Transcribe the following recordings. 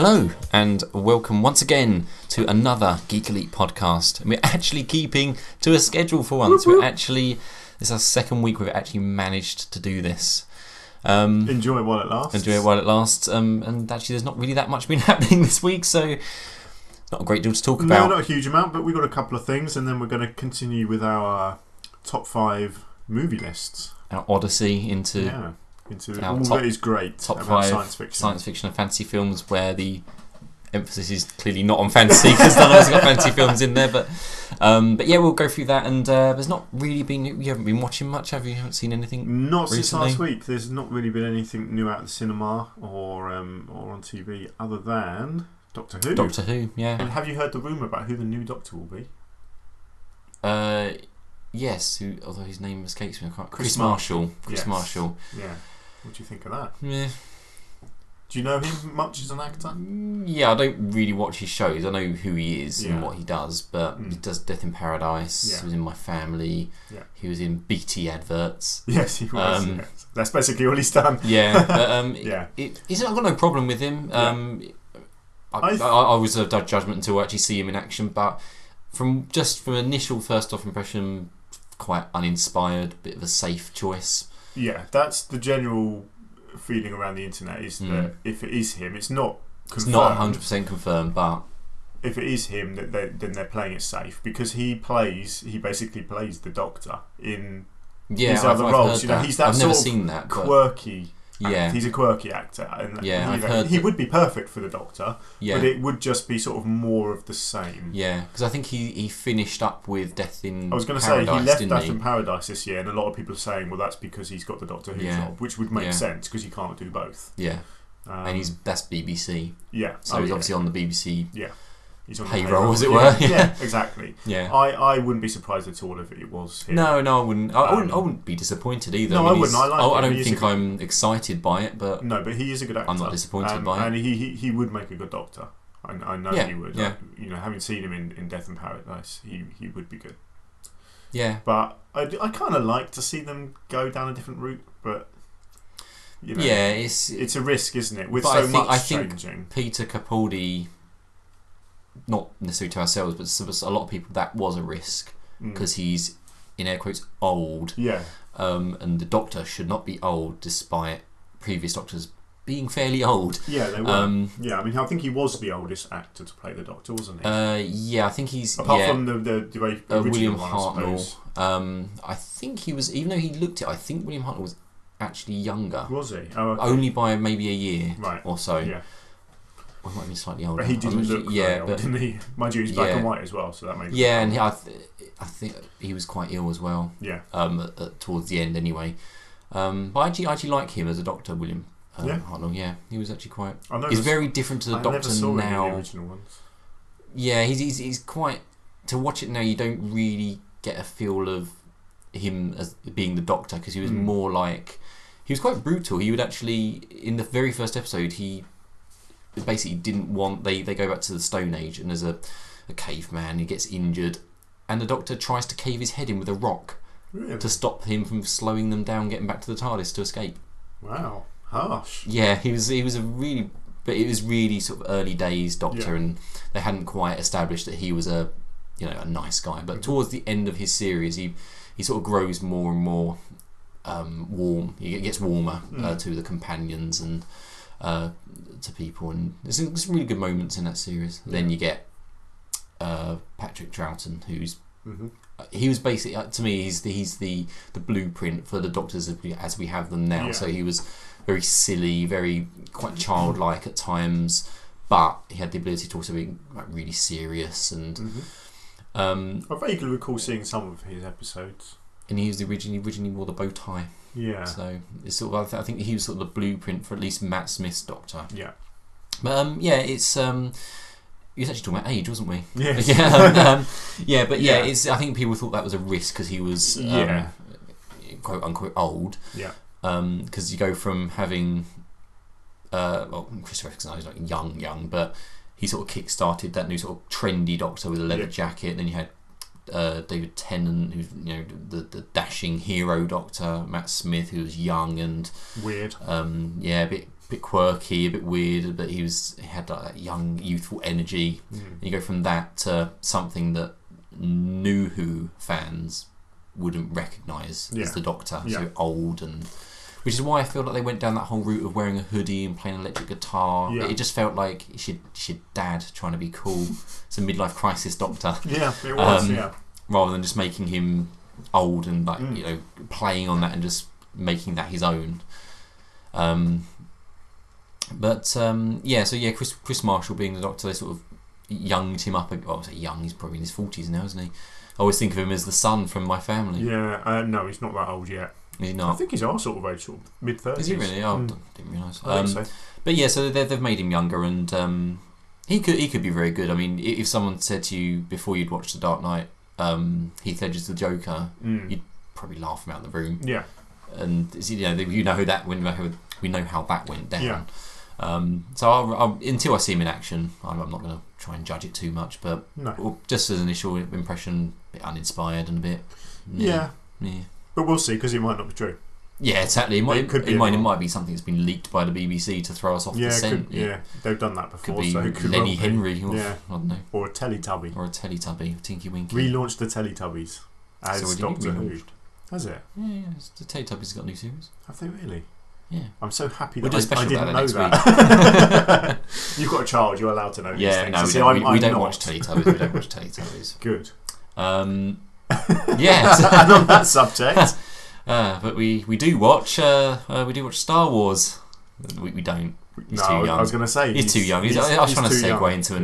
Hello and welcome once again to another Geek Elite podcast. And we're actually keeping to a schedule for once. This is our second week we've actually managed to do this. Enjoy it while it lasts. And actually there's not really that much been happening this week, so not a great deal to talk about. No, not a huge amount, but we've got a couple of things, and then we're going to continue with our top 5 movie lists. Our odyssey into all that is great. Top about 5 science fiction and fantasy films where the emphasis is clearly not on fantasy because none of us have got fantasy films in there. But yeah, we'll go through that. And there's not really been. You haven't been watching much, have you? You haven't seen anything? Not recently? Since last week. There's not really been anything new out of the cinema or on TV other than Doctor Who. Doctor Who, yeah. And have you heard the rumour about who the new Doctor will be? Yes. Although his name escapes me, I can't. Chris Marshall. Chris Marshall. Yeah. What do you think of that? Yeah. Do you know him much as an actor? Yeah, I don't really watch his shows. I know who he is and what he does, but he does Death in Paradise. Yeah. He was in My Family. Yeah. He was in BT adverts. Yes, he was. Yes. That's basically all he's done. Yeah, but yeah. I've got no problem with him. I was a judgment until I actually see him in action, but from initial first off impression, quite uninspired, bit of a safe choice. Yeah, that's the general feeling around the internet, is that if it is him, it's not confirmed. It's not 100% confirmed, but if it is him, then they're playing it safe, because he basically plays the Doctor in his other roles. You know, he's that quirky. Yeah, he's a quirky actor, and I've heard he would be perfect for the Doctor. Yeah, but it would just be sort of more of the same. Yeah, because I think he finished up with Death in Paradise. I was going to say he left Death in Paradise this year, and a lot of people are saying, well, that's because he's got the Doctor Who job, which would make sense because you can't do both. Yeah, and that's BBC. Yeah, so he's obviously on the BBC. Yeah. He's on payroll, as it were. Yeah, exactly. Yeah, I wouldn't be surprised at all if it was him. No, I wouldn't. I wouldn't be disappointed either. No, I wouldn't. I don't think I'm excited by it, but no, but he is a good actor. I'm not disappointed by it, and he would make a good Doctor. I know he would. Yeah. You know, having seen him in Death in Paradise, he would be good. Yeah, but I kind of like to see them go down a different route, but. You know, yeah, it's a risk, isn't it? With so much changing. Peter Capaldi, not necessarily to ourselves, but a lot of people, that was a risk because he's, in air quotes, old. Yeah. And the Doctor should not be old, despite previous Doctors being fairly old. Yeah, they were. Yeah, I mean, I think he was the oldest actor to play the Doctor, wasn't he? Yeah, I think he's apart from the original William one, Hartnell. I think he was, even though he looked it, I think William Hartnell was actually younger. Was he? Oh, okay. Only by maybe a year, or so. Yeah. Well, he might be slightly older. But he didn't look very old, didn't he? Mind you, he's black and white as well, so that makes sense. And I think he was quite ill as well. Yeah. Towards the end, anyway. But I actually like him as a Doctor, William Hartnell. Yeah, he was actually quite. He's very different to the Doctor never saw now. Him in the original ones. Yeah, he's quite. To watch it now, you don't really get a feel of him as being the Doctor, because he was more like. He was quite brutal. He would actually, in the very first episode, he basically didn't want. They go back to the Stone Age, and there's a caveman. He gets injured, and the Doctor tries to cave his head in with a rock to stop him from slowing them down, getting back to the TARDIS to escape. Wow, harsh. Yeah, he was a really, but it was really sort of early days Doctor, and they hadn't quite established that he was a nice guy. But towards the end of his series, he sort of grows more and more. Warm. He gets warmer to the companions and to people, and there's some really good moments in that series. Then you get Patrick Troughton, who's he was basically, to me, he's the blueprint for the Doctors as we have them now. So he was very silly, very quite childlike at times, but he had the ability to also be like really serious. And I vaguely recall seeing some of his episodes. And he was originally wore the bow tie. Yeah. So it's sort of, I think he was sort of the blueprint for at least Matt Smith's Doctor. Yeah. But it's he was actually talking about age, wasn't we? Yes. It's, I think people thought that was a risk because he was quote unquote old. Yeah. Because you go from having Christopher Eccleston is like young, but he sort of kick-started that new sort of trendy Doctor with a leather jacket, and then you had David Tennant, who's the dashing hero Doctor, Matt Smith, who was young and weird, a bit bit quirky, a bit weird, but he had like that young, youthful energy. And you go from that to something that New Who fans wouldn't recognise as the Doctor. So old, and which is why I feel like they went down that whole route of wearing a hoodie and playing electric guitar. Yeah. It just felt like it's your dad trying to be cool. It's a midlife crisis Doctor. Yeah, it was. Rather than just making him old and like playing on that and just making that his own. Chris Marshall being the Doctor, they sort of younged him up. Well, I say young, he's probably in his 40s now, isn't he? I always think of him as the son from My Family. Yeah, no, he's not that old yet. Is he not? I think he's our sort of age, sort of mid-30s. Is he really? I didn't realise. I think so. But yeah, so they've made him younger, and he could be very good. I mean, if someone said to you before you'd watched The Dark Knight, Heath Ledger's the Joker, you'd probably laugh him out of the room. Yeah. And we know how that went down. Yeah. So until I see him in action, I'm not going to try and judge it too much. But just as an initial impression, a bit uninspired and a bit. Yeah. But we'll see, because it might not be true. Yeah, exactly. It might be something that's been leaked by the BBC to throw us off the scent. They've done that before. Could be Lenny Henry. Or, I don't know. Or a Teletubby. Tinky Winky. Relaunched the Teletubbies as Doctor Who. Has it? Yeah. The Teletubbies got a new series. Have they really? Yeah. I'm so happy that I didn't know that. You've got a child, you're allowed to know these things. No, we don't watch Teletubbies. Good. Yeah. And on that subject... but we do watch Star Wars. We don't. He's too young. I was going to say he's too young. I was trying to segue into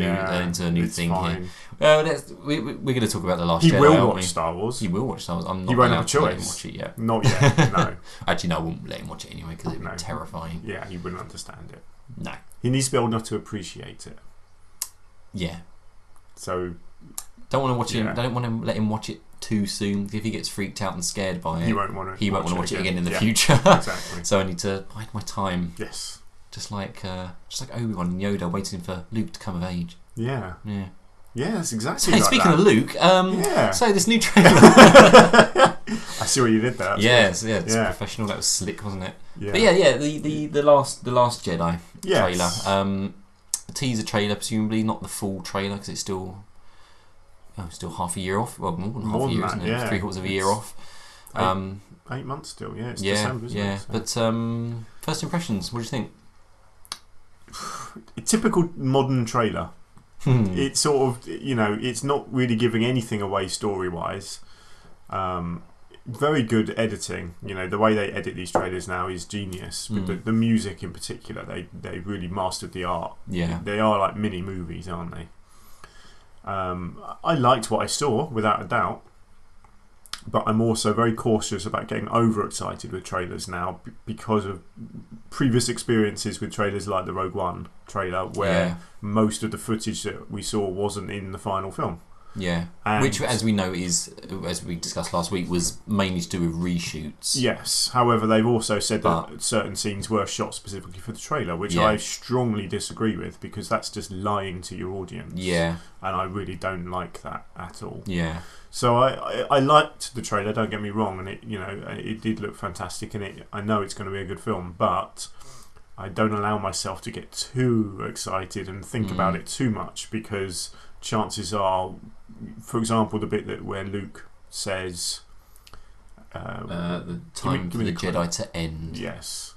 a new thing fine. Here. We're going to talk about the Last Jedi. He will watch Star Wars. He will watch Star Wars. I'm not he won't have a choice. Let him watch it yet. Not yet. No. Actually, no. I wouldn't let him watch it anyway because it'd be terrifying. Yeah, he wouldn't understand it. No. He needs to be able not to appreciate it. Yeah. So. Don't want to watch him. I don't want to let him watch it too soon. If he gets freaked out and scared by it, he won't want to watch it again in the future. Exactly. So I need to bide my time. Yes. Just like Obi-Wan and Yoda waiting for Luke to come of age. Yeah. Yeah. Yeah, that's exactly. Hey, speaking of Luke, so this new trailer. I see what you did there. It's professional. That was slick, wasn't it? Yeah. But the Last Jedi trailer. A teaser trailer, presumably not the full trailer because it's still half a year off. Well, more than half a year, isn't it? 3/4 of a year off. 8 months still. Yeah, it's December, isn't it? So. But first impressions. What do you think? A typical modern trailer. It's sort of, it's not really giving anything away story-wise. Very good editing. The way they edit these trailers now is genius. With the music in particular, they really mastered the art. Yeah. They are like mini movies, aren't they? I liked what I saw, without a doubt. But I'm also very cautious about getting overexcited with trailers now because of previous experiences with trailers like the Rogue One trailer, where most of the footage that we saw wasn't in the final film. Yeah, which, as we know, as we discussed last week, was mainly to do with reshoots. Yes, however, they've also said that certain scenes were shot specifically for the trailer, which I strongly disagree with, because that's just lying to your audience. Yeah, and I really don't like that at all. Yeah. So I liked the trailer. Don't get me wrong, and it did look fantastic, and I know it's going to be a good film, but I don't allow myself to get too excited and think about it too much, because chances are, for example, the bit where Luke says the time for the Jedi to end. Yes.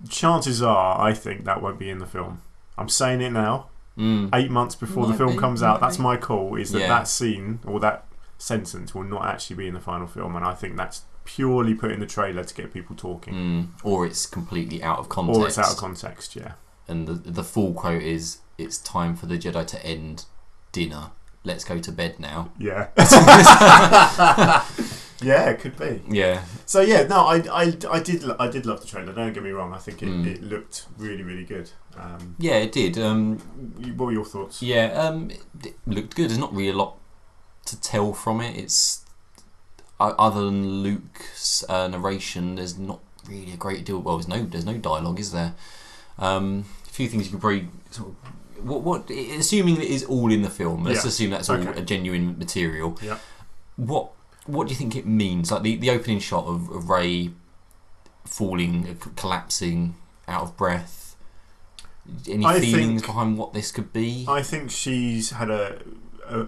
Chances are, I think that won't be in the film. I'm saying it now. 8 months before the film comes out, that's my call, is that scene or that sentence will not actually be in the final film, and I think that's purely put in the trailer to get people talking. Or it's completely out of context. Or it's out of context, yeah. And the full quote is, "It's time for the Jedi to end dinner. Let's go to bed now." Yeah. Yeah, it could be. Yeah. So I did love the trailer. Don't get me wrong. I think it looked really, really good. Yeah, it did. What were your thoughts? Yeah, it looked good. There's not really a lot to tell from it. It's other than Luke's narration, there's not really a great deal. Well, there's no dialogue, is there? A few things you could probably sort of. What assuming that it is all in the film, let's assume that's all a genuine material. Yeah. What do you think it means? Like the opening shot of Rey falling, collapsing out of breath? Any I feelings think- behind what this could be? I think she's had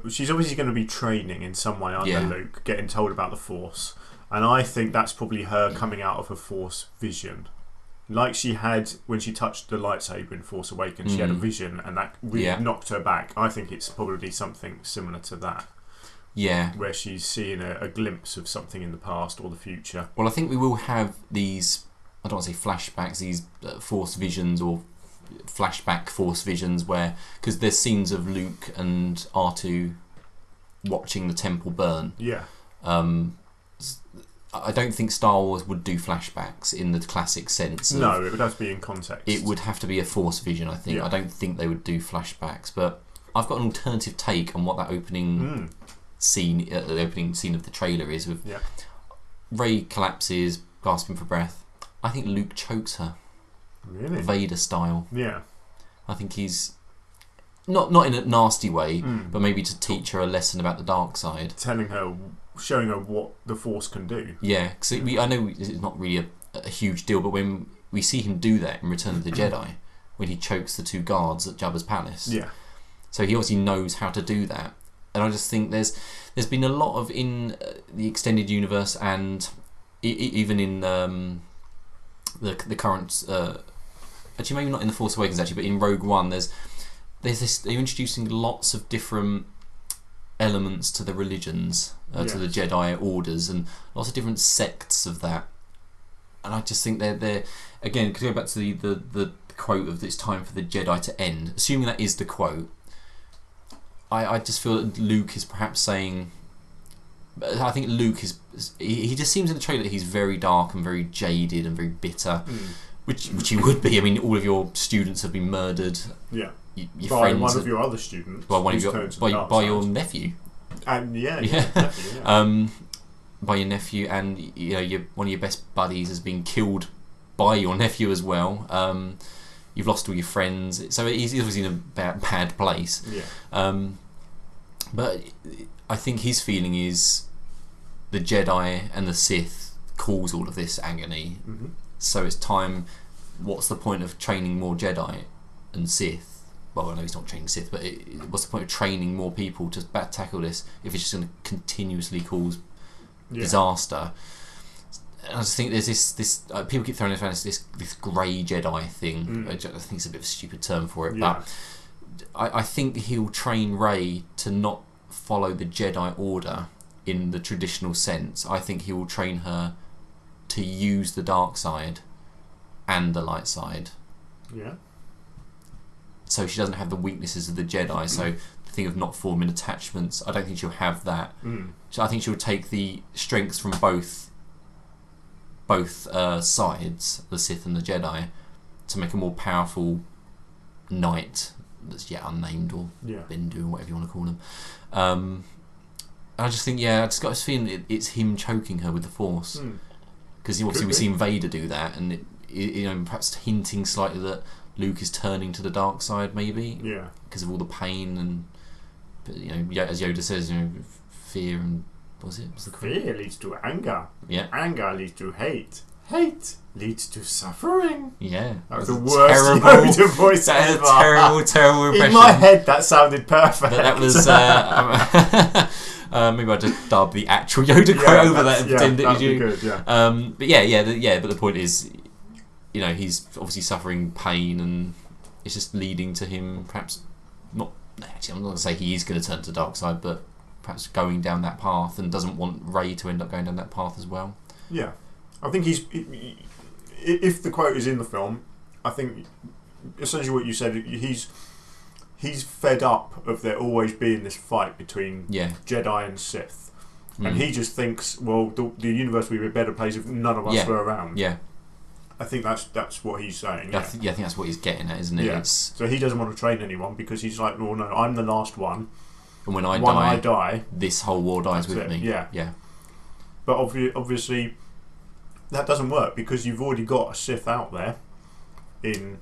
she's obviously going to be training in some way under Yeah. Luke, getting told about the Force, and I think that's probably her coming out of her Force vision, like she had when she touched the lightsaber in Force Awakens. She had a vision, and that really Yeah. knocked her back. I think it's probably something similar to that, Yeah. where she's seeing a glimpse of something in the past or the future. Well, I think we will have these, I don't want to say flashbacks, these Force visions or flashback Force visions where, because there's scenes of Luke and R2 watching the temple burn. Yeah. I don't think Star Wars would do flashbacks in the classic sense. No, it would have to be in context. It would have to be a Force vision, I think. Yeah. I don't think they would do flashbacks, but I've got an alternative take on what that opening scene, the opening scene of the trailer is. With Rey collapses, gasping for breath. I think Luke chokes her, Really? Vader style. Yeah. I think he's not in a nasty way, but maybe to teach her a lesson about the dark side. Telling her, showing her what the Force can do. Yeah, because I know it's not really a huge deal, but when we see him do that in Return of the Jedi, when he chokes the two guards at Jabba's palace, Yeah. so he obviously knows how to do that. And I just think there's been a lot of in the extended universe and even in the current. Actually, maybe not in the Force Awakens actually, but in Rogue One, there's this. They're introducing lots of different elements to the religions, to the Jedi orders, and lots of different sects of that. And I just think they're again, to go back to the quote of "It's time for the Jedi to end." Assuming that is the quote, I just feel that Luke is perhaps saying. I think Luke is. He just seems in the trailer that he's very dark and very jaded and very bitter. Which he would be. I mean, all of your students have been murdered. Yeah. Your By friends one of your other students. by one of who's your turned to the dark by side. your nephew. And Yeah. definitely, yeah. By your nephew, and one of your best buddies has been killed by your nephew as well. You've lost all your friends, so he's obviously in a bad place. Yeah. But I think his feeling is the Jedi and the Sith cause all of this agony. So it's time. What's the point of training more Jedi and Sith? Well, I know he's not training Sith, but what's the point of training more people to tackle this if it's just going to continuously cause disaster? And I just think there's this people keep throwing around this grey Jedi thing. I think it's a bit of a stupid term for it, but I think he'll train Rey to not follow the Jedi Order in the traditional sense. I think he will train her to use the dark side and the light side. Yeah. So she doesn't have the weaknesses of the Jedi. So the thing of not forming attachments, I don't think she'll have that. So I think she'll take the strengths from both sides, the Sith and the Jedi, to make a more powerful knight that's yet unnamed, or Bendu, or whatever you want to call them. And I just think, I just got this feeling it's him choking her with the Force. Because obviously we've seen Vader do that, and perhaps hinting slightly that Luke is turning to the dark side, maybe. Yeah. Because of all the pain and, as Yoda says, fear and what's it? What's the quote? Fear leads to anger. Yeah. Anger leads to hate. Hate leads to suffering. Yeah. That was the worst Yoda voice ever. Terrible impression. In my head, that sounded perfect. That was. Maybe I just dub the actual Yoda quote over that and pretend it was you. Good, yeah. But the point is, he's obviously suffering pain, and it's just leading to him perhaps not. Actually, I'm not going to say he is going to turn to the dark side, but perhaps going down that path, and doesn't want Rey to end up going down that path as well. Yeah, I think if the quote is in the film, I think essentially what you said, he's fed up of there always being this fight between Jedi and Sith. And he just thinks, well, the universe would be a better place if none of us were around. Yeah. I think that's what he's saying. I think that's what he's getting at, isn't it? Yeah. So he doesn't want to train anyone because he's like, well, no, I'm the last one. And when I die, this whole war dies with me. Yeah. Yeah. But obviously, that doesn't work because you've already got a Sith out there.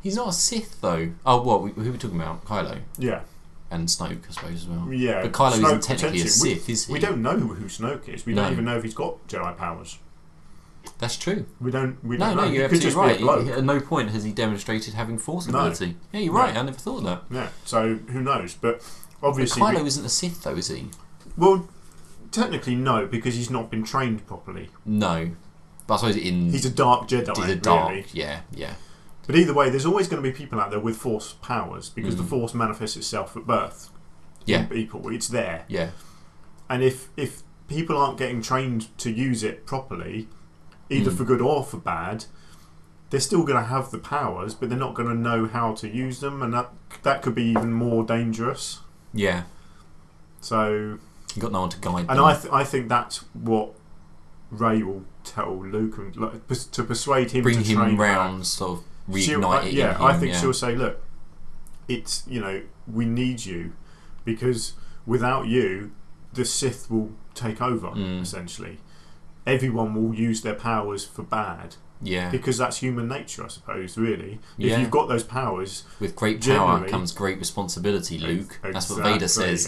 He's not a Sith though. Oh, what? Who are we talking about? Kylo. Yeah. And Snoke, I suppose, as well. Yeah. But Kylo isn't technically a Sith, is he? We don't know who Snoke is. We don't even know if he's got Jedi powers. That's true. We don't know. No, you're He could absolutely just be a right. bloke. At no point has he demonstrated having force ability. Yeah, you're right. I never thought of that. Yeah, so who knows? But obviously... But Kylo isn't a Sith, though, is he? Well, technically no, because he's not been trained properly. No. But I suppose he's a dark Jedi, He's a dark, really. yeah. But either way, there's always going to be people out there with Force powers, because the Force manifests itself at birth. Yeah. In people. It's there. Yeah. And if people aren't getting trained to use it properly, either for good or for bad, they're still going to have the powers, but they're not going to know how to use them, and that could be even more dangerous. Yeah. So... You've got no one to guide them. And I think that's what Rey will tell Luke, and to persuade him Bring to him train round, her. sort of reignite it. Yeah, I think she'll say, look, it's, we need you, because without you, the Sith will take over, essentially. Everyone will use their powers for bad. Yeah. Because that's human nature, I suppose, really. Yeah. If you've got those powers... With great power comes great responsibility, Luke. That's what Vader says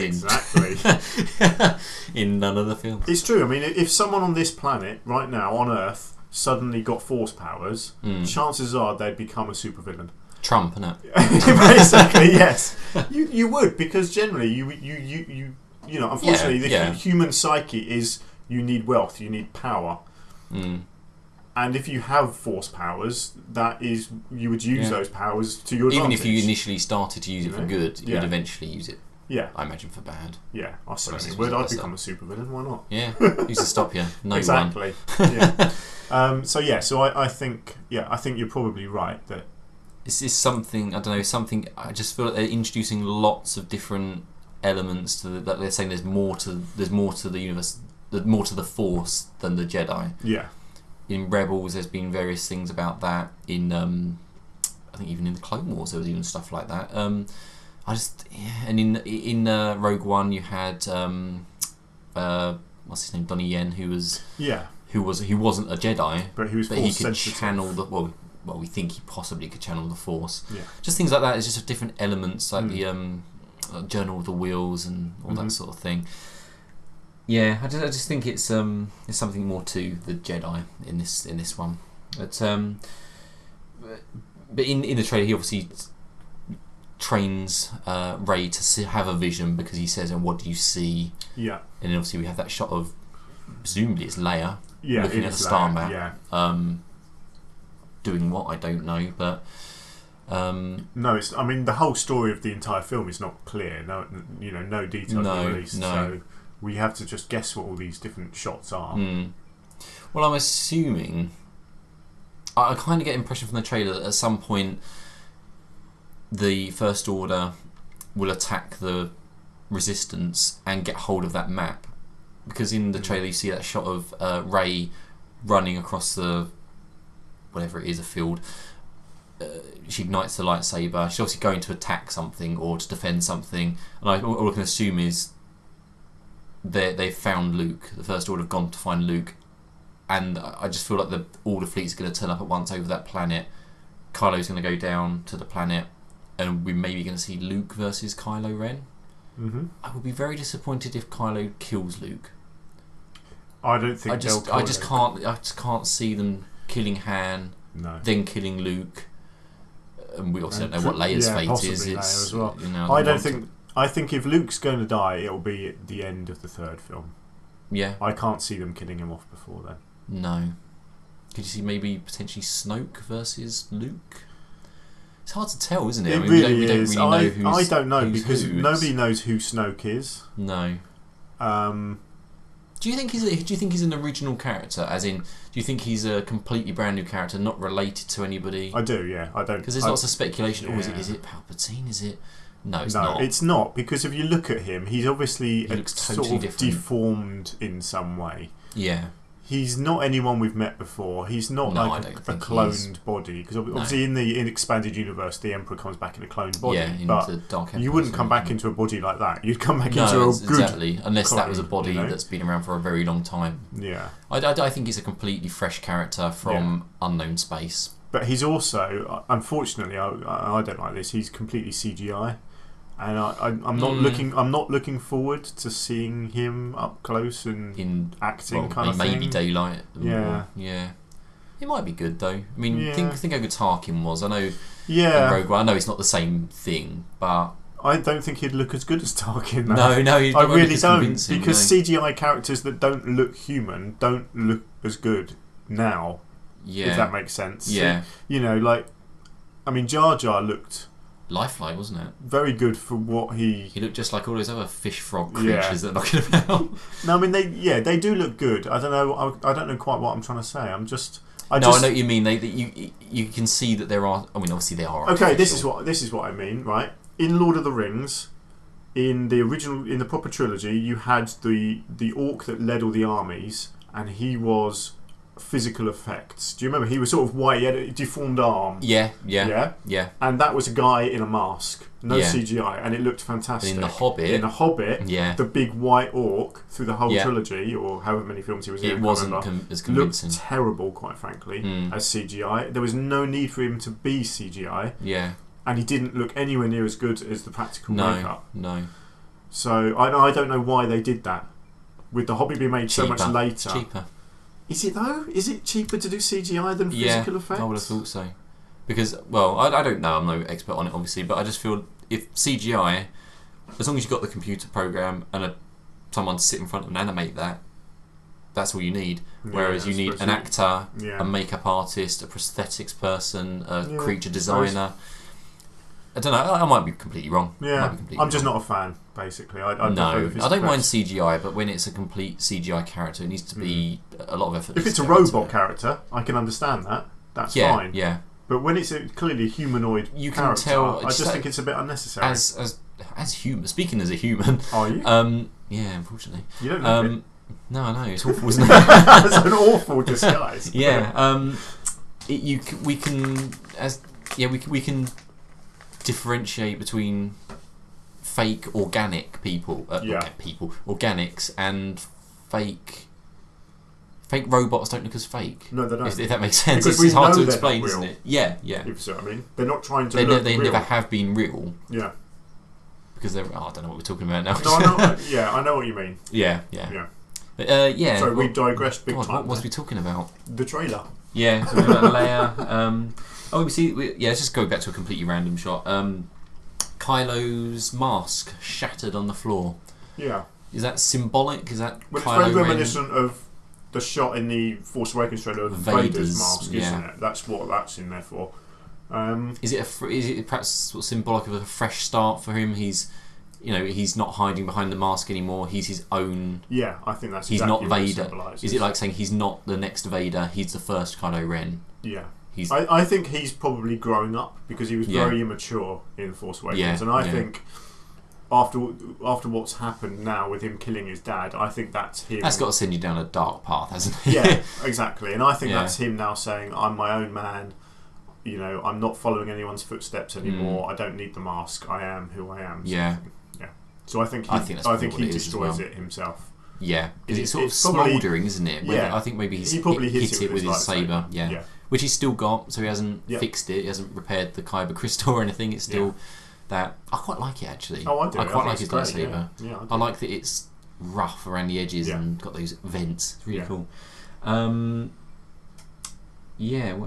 in none of the films. It's true. I mean, if someone on this planet, right now, on Earth, suddenly got force powers, chances are they'd become a supervillain. Trump, innit? Basically, yes. You would, because generally, unfortunately, the human psyche is you need wealth, you need power. And if you have force powers, that is, you would use those powers to your advantage. Even if you initially started to use it for good, you'd eventually use it. Yeah. I imagine for bad. Yeah, I certainly would. I'd become a supervillain, why not? Yeah, who's to stop you? No exactly. one. Yeah. So I think you're probably right that this is something, I don't know, something, I just feel like they're introducing lots of different elements to that they're saying there's more to the universe, there's more to the Force than the Jedi. Yeah. In Rebels, there's been various things about that. In I think even in the Clone Wars, there was even stuff like that. And in Rogue One, you had what's his name, Donnie Yen, who wasn't a Jedi, but he could channel the well, we think he possibly could channel the Force. Yeah. Just things like that. It's just different elements, like the Journal of the Wheels and all that sort of thing. Yeah, I just think it's there's something more to the Jedi in this one, but in the trailer he obviously trains Rey to have a vision, because he says, "And what do you see?" Yeah, and then obviously we have that shot of presumably it's Leia looking at the star map. Yeah. Doing what I don't know, but no, it's. I mean, the whole story of the entire film is not clear. No, no details are released. No. So we have to just guess what all these different shots are. Well, I'm assuming. I kind of get the impression from the trailer that at some point the First Order will attack the Resistance and get hold of that map, because in the trailer you see that shot of Rey running across the whatever it is, a field. She ignites the lightsaber. She's obviously going to attack something or to defend something, and all I can assume is they've found Luke. The First Order have gone to find Luke, and I just feel like all the fleet's going to turn up at once over that planet. Kylo's going to go down to the planet, and we're maybe going to see Luke versus Kylo Ren. I would be very disappointed if Kylo kills Luke. I don't think I just can't see them killing Han, then killing Luke. And we also don't know what Leia's fate is. Leia as well. I think if Luke's going to die, it'll be at the end of the third film. Yeah. I can't see them killing him off before then. No. Could you see maybe potentially Snoke versus Luke? It's hard to tell, isn't it? We don't really know I don't know, because who. nobody knows who Snoke is. No. Do you think he's an original character? As in, do you think he's a completely brand new character, not related to anybody? I do, yeah. I don't, because there's lots of speculation. Yeah. Is it Palpatine? Is it? No, it's not. No, it's not, because if you look at him, he's obviously totally sort of deformed in some way. Yeah. He's not anyone we've met before. He's not like a cloned body, because obviously in the expanded universe, the Emperor comes back in a cloned body. Yeah, but the Dark Emperor, you wouldn't come back into a body like that. You'd come back into a good exactly, unless clone, that was a body that's been around for a very long time. Yeah, I think he's a completely fresh character from unknown space. But he's also, unfortunately, I don't like this. He's completely CGI. And I'm not looking forward to seeing him up close and in acting kind of thing. Maybe daylight. Yeah. It might be good though. I mean, Yeah. think how good Tarkin was. I know in Yeah. Rogue One. I know it's not the same thing, but I don't think he'd look as good as Tarkin. Though. no, I really don't, convincing, because CGI characters that don't look human don't look as good now. Yeah, If that makes sense. Yeah, So, you know, like, I mean, Jar Jar looked lifelike, wasn't it? very good for what he looked just like all those other fish frog creatures that are knocking about. No, I mean they do look good. I don't know. I don't know quite what I'm trying to say. I know what you mean. You can see that there are. I mean, obviously they are. Okay, this is what I mean. Right, in Lord of the Rings, in the proper trilogy, you had the orc that led all the armies, and he was physical effects. Do you remember? He was sort of white. He had a deformed arm. Yeah. And that was a guy in a mask, no Yeah. CGI, and it looked fantastic. And in The Hobbit, the big white orc through the whole trilogy, or however many films he was in, it wasn't as convincing. Looked terrible, quite frankly, as CGI. There was no need for him to be CGI. Yeah. And he didn't look anywhere near as good as the practical makeup. No. So I don't know why they did that. With The Hobbit being made so much later. Cheaper. Is it though? Is it cheaper to do CGI than physical effects? I would have thought so. Because, well, I don't know, I'm no expert on it obviously, but I just feel if CGI, as long as you've got the computer program and someone to sit in front of and animate that, that's all you need. Whereas you need an actor, a makeup artist, a prosthetics person, a creature designer. I don't know, I might be completely wrong. Yeah, I'm just not a fan, basically. I don't mind CGI, but when it's a complete CGI character, it needs to be a lot of effort. If it's a robot character, I can understand that. That's fine. Yeah. But when it's clearly a humanoid you can character, tell. I just think it's a bit unnecessary. As human, speaking as a human. Are you? Yeah, unfortunately. You don't look it. No, I know, it's awful, isn't it? That's an awful disguise. Yeah. We can differentiate between fake organic people, organics, and fake robots don't look as fake. No, they don't. If that makes sense. Because it's hard to explain, isn't it? Yeah. If you see what I mean. They're not trying to look real. Never have been real. Yeah. Because they're... I don't know what we're talking about now. No, I know. I know what you mean. Yeah. But, So we digressed big time. What was we talking about? The trailer. Yeah, talking about Leia. Let's just go back to a completely random shot. Kylo's mask shattered on the floor. Yeah. Is that symbolic? Is that Well, Kylo it's very reminiscent of the shot in the Force Awakens trailer of Vader's mask, isn't it? That's what that's in there for. Is it perhaps sort of symbolic of a fresh start for him? He's not hiding behind the mask anymore. He's his own. Yeah, I think that's. He's exactly not Vader. Is it like saying he's not the next Vader? He's the first Kylo Ren. Yeah. I think he's probably growing up because he was very immature in Force Awakens, and I think after what's happened now with him killing his dad, I think that's him. That's got to send you down a dark path, hasn't it? Yeah, exactly. And I think that's him now saying, "I'm my own man. You know, I'm not following anyone's footsteps anymore. I don't need the mask. I am who I am." Yeah. So I think he destroys it himself. Yeah, because it's sort of smouldering, isn't it? Yeah. I think maybe he probably hit it with his saber. Yeah. Which he's still got, so he hasn't fixed it. He hasn't repaired the kyber crystal or anything. It's still that. I quite like it actually. Oh, I do. I quite like his lightsaber. Yeah, I like that it's rough around the edges and got those vents. It's really cool. What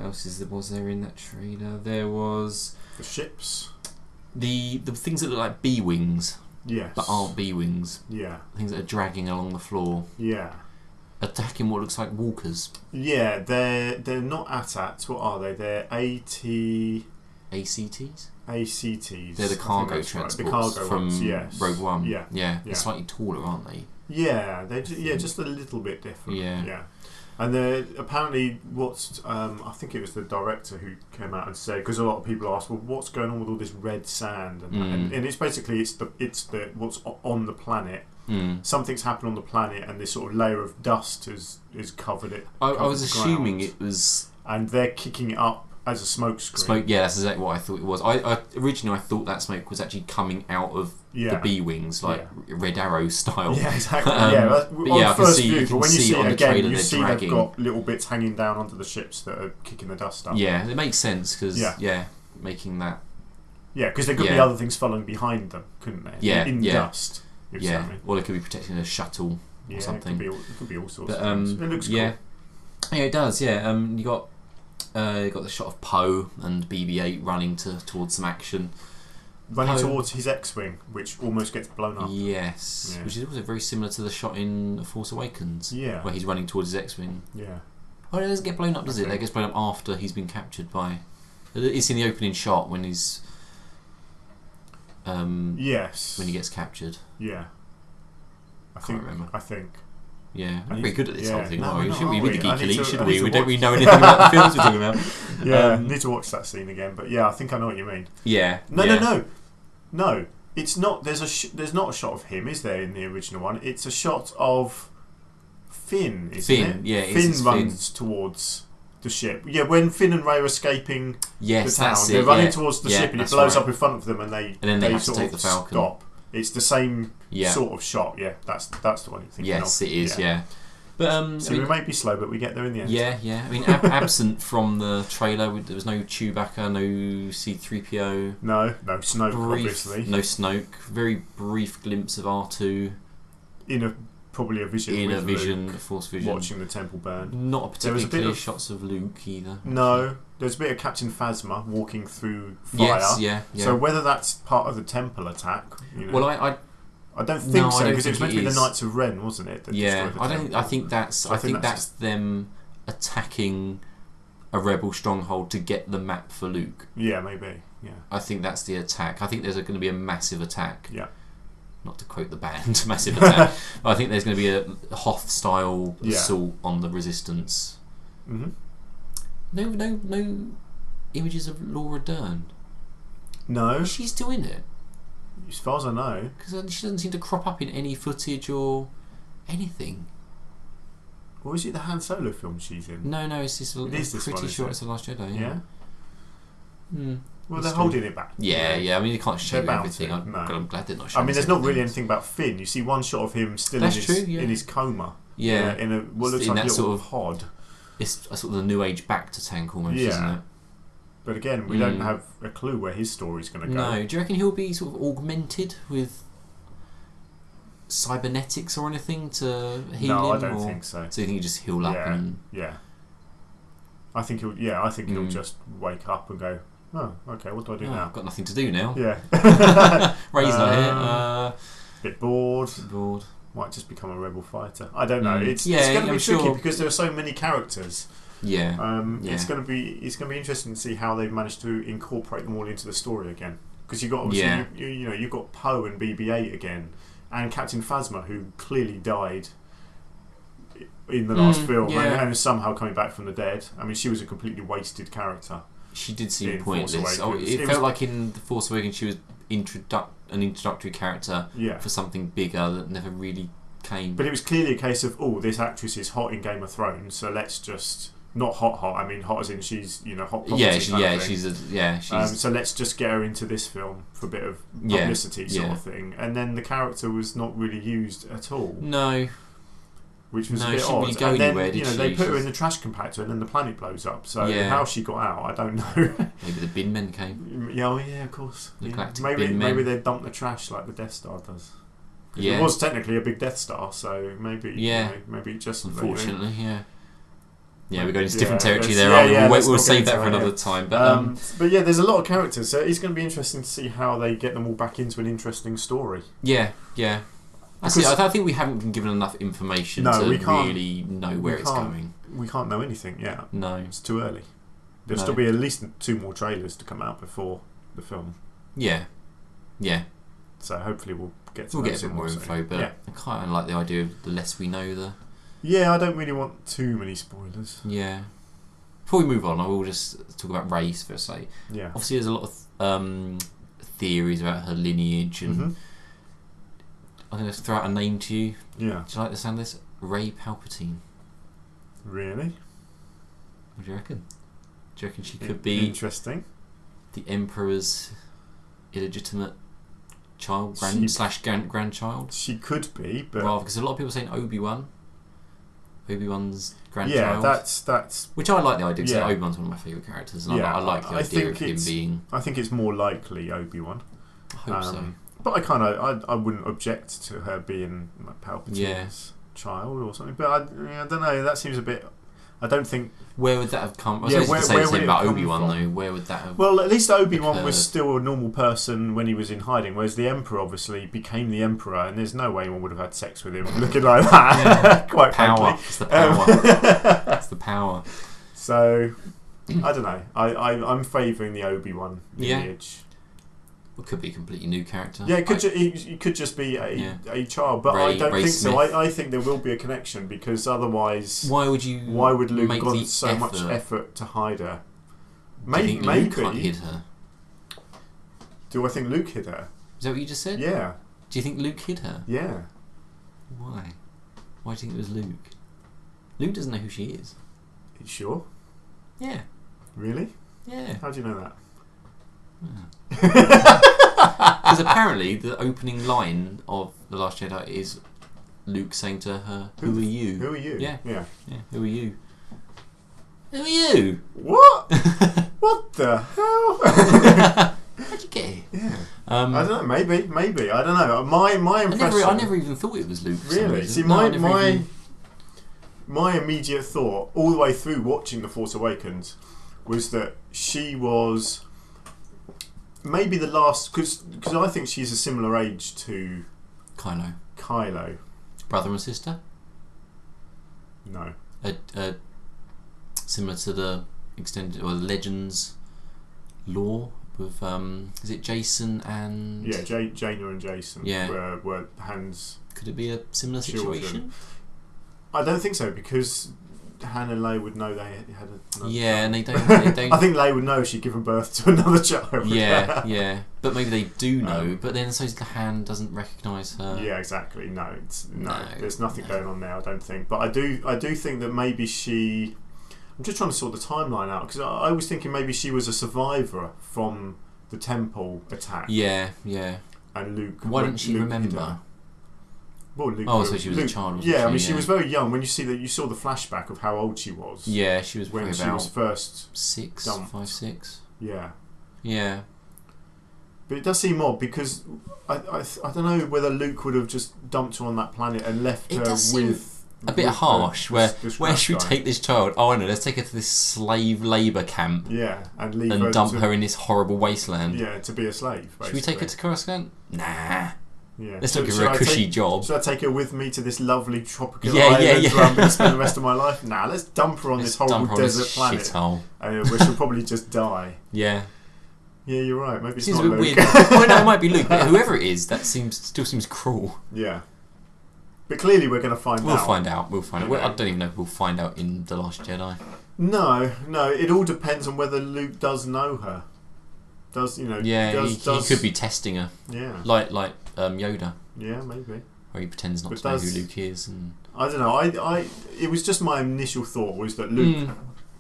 else was there in that trailer? There was the ships, the things that look like bee wings. Yes. But aren't bee wings. Yeah. Things that are dragging along the floor. Yeah. Attacking what looks like walkers. Yeah, they're not AT-ATs. What are they? They're ACTs? ACTs. They're the cargo transports the cargo from ones, Rogue One. Yeah. They're slightly taller, aren't they? Yeah, they're just a little bit different. Yeah. And apparently, I think it was the director who came out and said, because a lot of people asked, well, what's going on with all this red sand? And it's basically it's the what's on the planet. Something's happened on the planet, and this sort of layer of dust has covered it. I was assuming it was, and they're kicking it up as a smoke screen. Yeah, that's exactly what I thought it was. Originally I thought that smoke was actually coming out of the bee wings, like Red Arrow style. Yeah, exactly. I can see it on the trailer. You see dragging. They've got little bits hanging down onto the ships that are kicking the dust up. Yeah, it makes sense because making that. Yeah, because there could be other things following behind them, couldn't there? Yeah, in dust. Or they could be protecting a shuttle or something. It could be all sorts of things. It looks cool. Yeah, it does. Yeah, you got You got the shot of Poe and BB-8 running towards some action. Running towards his X-Wing, which almost gets blown up. Yes, Yeah. which is also very similar to the shot in Force Awakens. Yeah. Where he's running towards his X-Wing. Yeah. Oh, it doesn't get blown up, does it? It gets blown up after he's been captured by... It's in the opening shot when he's... yes. When he gets captured. Yeah. I think. Yeah, I'm very good at this whole thing. No, We shouldn't be with the Geek Elite, should we? We watch... don't really know anything about the films we're talking about. Yeah, need to watch that scene again. But yeah, I think I know what you mean. Yeah. No. It's not. There's not a shot of him, is there, in the original one? It's a shot of Finn, isn't it? Yeah, Finn runs towards the ship. Yeah, when Finn and Rey are escaping the town, they're running towards the ship and it blows up in front of them, and then they have to take the Falcon. Stop. It's the same sort of shot. Yeah, that's the one you're thinking of. Yes, it is. Yeah. But so we may be slow, but we get there in the end. Yeah. I mean, absent from the trailer, there was no Chewbacca, no C-3PO. No Snoke, obviously. No Snoke. Very brief glimpse of R2. Probably a vision. In a vision, a Force vision. Watching the temple burn. Not a particularly clear shots of Luke either. No. There's a bit of Captain Phasma walking through fire. Yes, yeah. So whether that's part of the temple attack... Well, I don't think so, because it was meant to be the Knights of Ren, wasn't it? I think that's them attacking a rebel stronghold to get the map for Luke. Yeah, maybe. Yeah. I think that's the attack. I think there's going to be a massive attack. Yeah. Not to quote the band, massive attack. But I think there's going to be a Hoth-style assault on the Resistance. Mm-hmm. No images of Laura Dern. No. Is she still in it? As far as I know. Because she doesn't seem to crop up in any footage or anything. Or is it the Han Solo film she's in? No, it's this. I'm pretty sure it's The Last Jedi. Yeah? Hmm. Well, they're holding it back. Yeah. I mean, you can't show everything. I'm glad they're not showing. I mean, there's not really anything about Finn. You see one shot of him still in his coma. Yeah. In a what looks like a sort of pod. It's a sort of the New Age back to tank almost, isn't it? But again, we don't have a clue where his story's going to go. No. Do you reckon he'll be sort of augmented with cybernetics or anything to heal him? No, I don't think so. So you think he'll just heal up and... Yeah. I think he'll just wake up and go, oh, okay, what do I do now? I've got nothing to do now. Yeah. Ray's not here. Bit bored. Might just become a rebel fighter. I don't know. It's going to be tricky because there are so many characters. Yeah. It's going to be interesting to see how they've managed to incorporate them all into the story again. Because you've got obviously you've got Poe and BB-8 again, and Captain Phasma, who clearly died in the last film and is somehow coming back from the dead. I mean, she was a completely wasted character. She did seem pointless. It felt like in The Force Awakens she was an introductory character for something bigger that never really came. But it was clearly a case of, this actress is hot in Game of Thrones, so let's just... Not hot. I mean, hot as in she's hot property. So let's just get her into this film for a bit of publicity sort of thing. And then the character was not really used at all. No. Which was a bit odd. Really go and then anywhere, they put her in the trash compactor, and then the planet blows up. So how she got out, I don't know. Maybe the bin men came. Yeah, of course. Maybe they dumped the trash like the Death Star does. It was technically a big Death Star, so maybe maybe it just unfortunately Yeah, we're going into different territory there, aren't we? We'll save that for another time. But yeah, there's a lot of characters, so it's going to be interesting to see how they get them all back into an interesting story. Yeah. I think we haven't been given enough information to really know where it's going. We can't know anything yet. No. It's too early. There'll still be at least 2 more trailers to come out before the film. Yeah. So hopefully we'll get a bit more info, but I kind of like the idea of the less we know, the... Yeah, I don't really want too many spoilers. Yeah. Before we move on, I will just talk about Rey for a second. Yeah. Obviously, there's a lot of theories about her lineage, and I'm going to throw out a name to you. Yeah. Do you like the sound of this? Rey Palpatine. Really? What do you reckon? Do you reckon she could be interesting? The Emperor's illegitimate child, grandchild? She could be, but rather, because a lot of people are saying Obi-Wan's grandchild. Yeah, that's which I like the idea, because Obi-Wan's one of my favourite characters, and I like the idea of him being... I think it's more likely Obi-Wan. I hope so. But I wouldn't object to her being like Palpatine's child or something. But I don't know, that seems a bit... I don't think. Where would that have come? I was Yeah, supposed to say the same about Obi-Wan though. Where would that have? Well, at least Obi-Wan was still a normal person when he was in hiding, whereas the Emperor obviously became the Emperor, and there's no way anyone would have had sex with him looking like that. Yeah. Quite power. frankly. It's the power. It's the power. So, I don't know. I'm favouring the Obi-Wan lineage. It could be a completely new character. Yeah, it could just be a child, but I don't think so. I think there will be a connection, because otherwise, why would Luke make gone so much effort to hide her? Maybe Luke can't hid her. Do I think Luke hid her? Is that what you just said? Yeah. Do you think Luke hid her? Yeah. Why? Why do you think it was Luke? Luke doesn't know who she is. Are you sure? Yeah. Really? Yeah. How do you know that? Because apparently the opening line of The Last Jedi is Luke saying to her, "Who are you?" Who are you? Yeah. Yeah. Who are you? Who are you? What? What the hell? How'd you get here? Yeah. I don't know. Maybe. I don't know. My impression. I never even thought it was Luke. Really? See, my immediate thought all the way through watching The Force Awakens was that she was maybe the last, because I think she's a similar age to Kylo. Brother and sister? No. Similar to the extended or the Legends lore with is it Jason and Jaina and Jason? Yeah. Were hands. Could it be a similar situation? I don't think so, because Han and Leia would know they had another child. And they don't. I think Leia would know she'd given birth to another child. Yeah. But maybe they do know. But then suppose the Han doesn't recognise her. Yeah, exactly. No, there's nothing going on there. I don't think. But I do think that maybe she. I'm just trying to sort the timeline out, because I was thinking maybe she was a survivor from the temple attack. Yeah. And Luke. Why didn't she remember? Well, Luke, so she was a child. Yeah, she was very young. When you saw the flashback of how old she was. Yeah, she was when she was first 6, 5, 6. Yeah. But it does seem odd, because I don't know whether Luke would have just dumped her on that planet and left her with. A bit harsh. Where should we take this child? Oh, I know. Let's take her to this slave labour camp. Yeah, and dump her in this horrible wasteland. Yeah, to be a slave. Basically. Should we take her to Coruscant? Nah. Yeah. Let's not give her a cushy job. Should I take her with me to this lovely tropical island where I'm going to spend the rest of my life? Nah, let's dump her on this horrible desert planet. Where she'll probably just die. Yeah. Yeah, you're right. Maybe it's seems not a bit Luke. weird. Well, no, it might be Luke, but whoever it is, that still seems cruel. Yeah. But clearly we're going to find out. We'll find out. Well, I don't even know if we'll find out in The Last Jedi. No. It all depends on whether Luke does know her. He could be testing her. Yeah. Like Yoda. Yeah, maybe. Where he pretends not to know who Luke is. And I don't know. It was just my initial thought was that Luke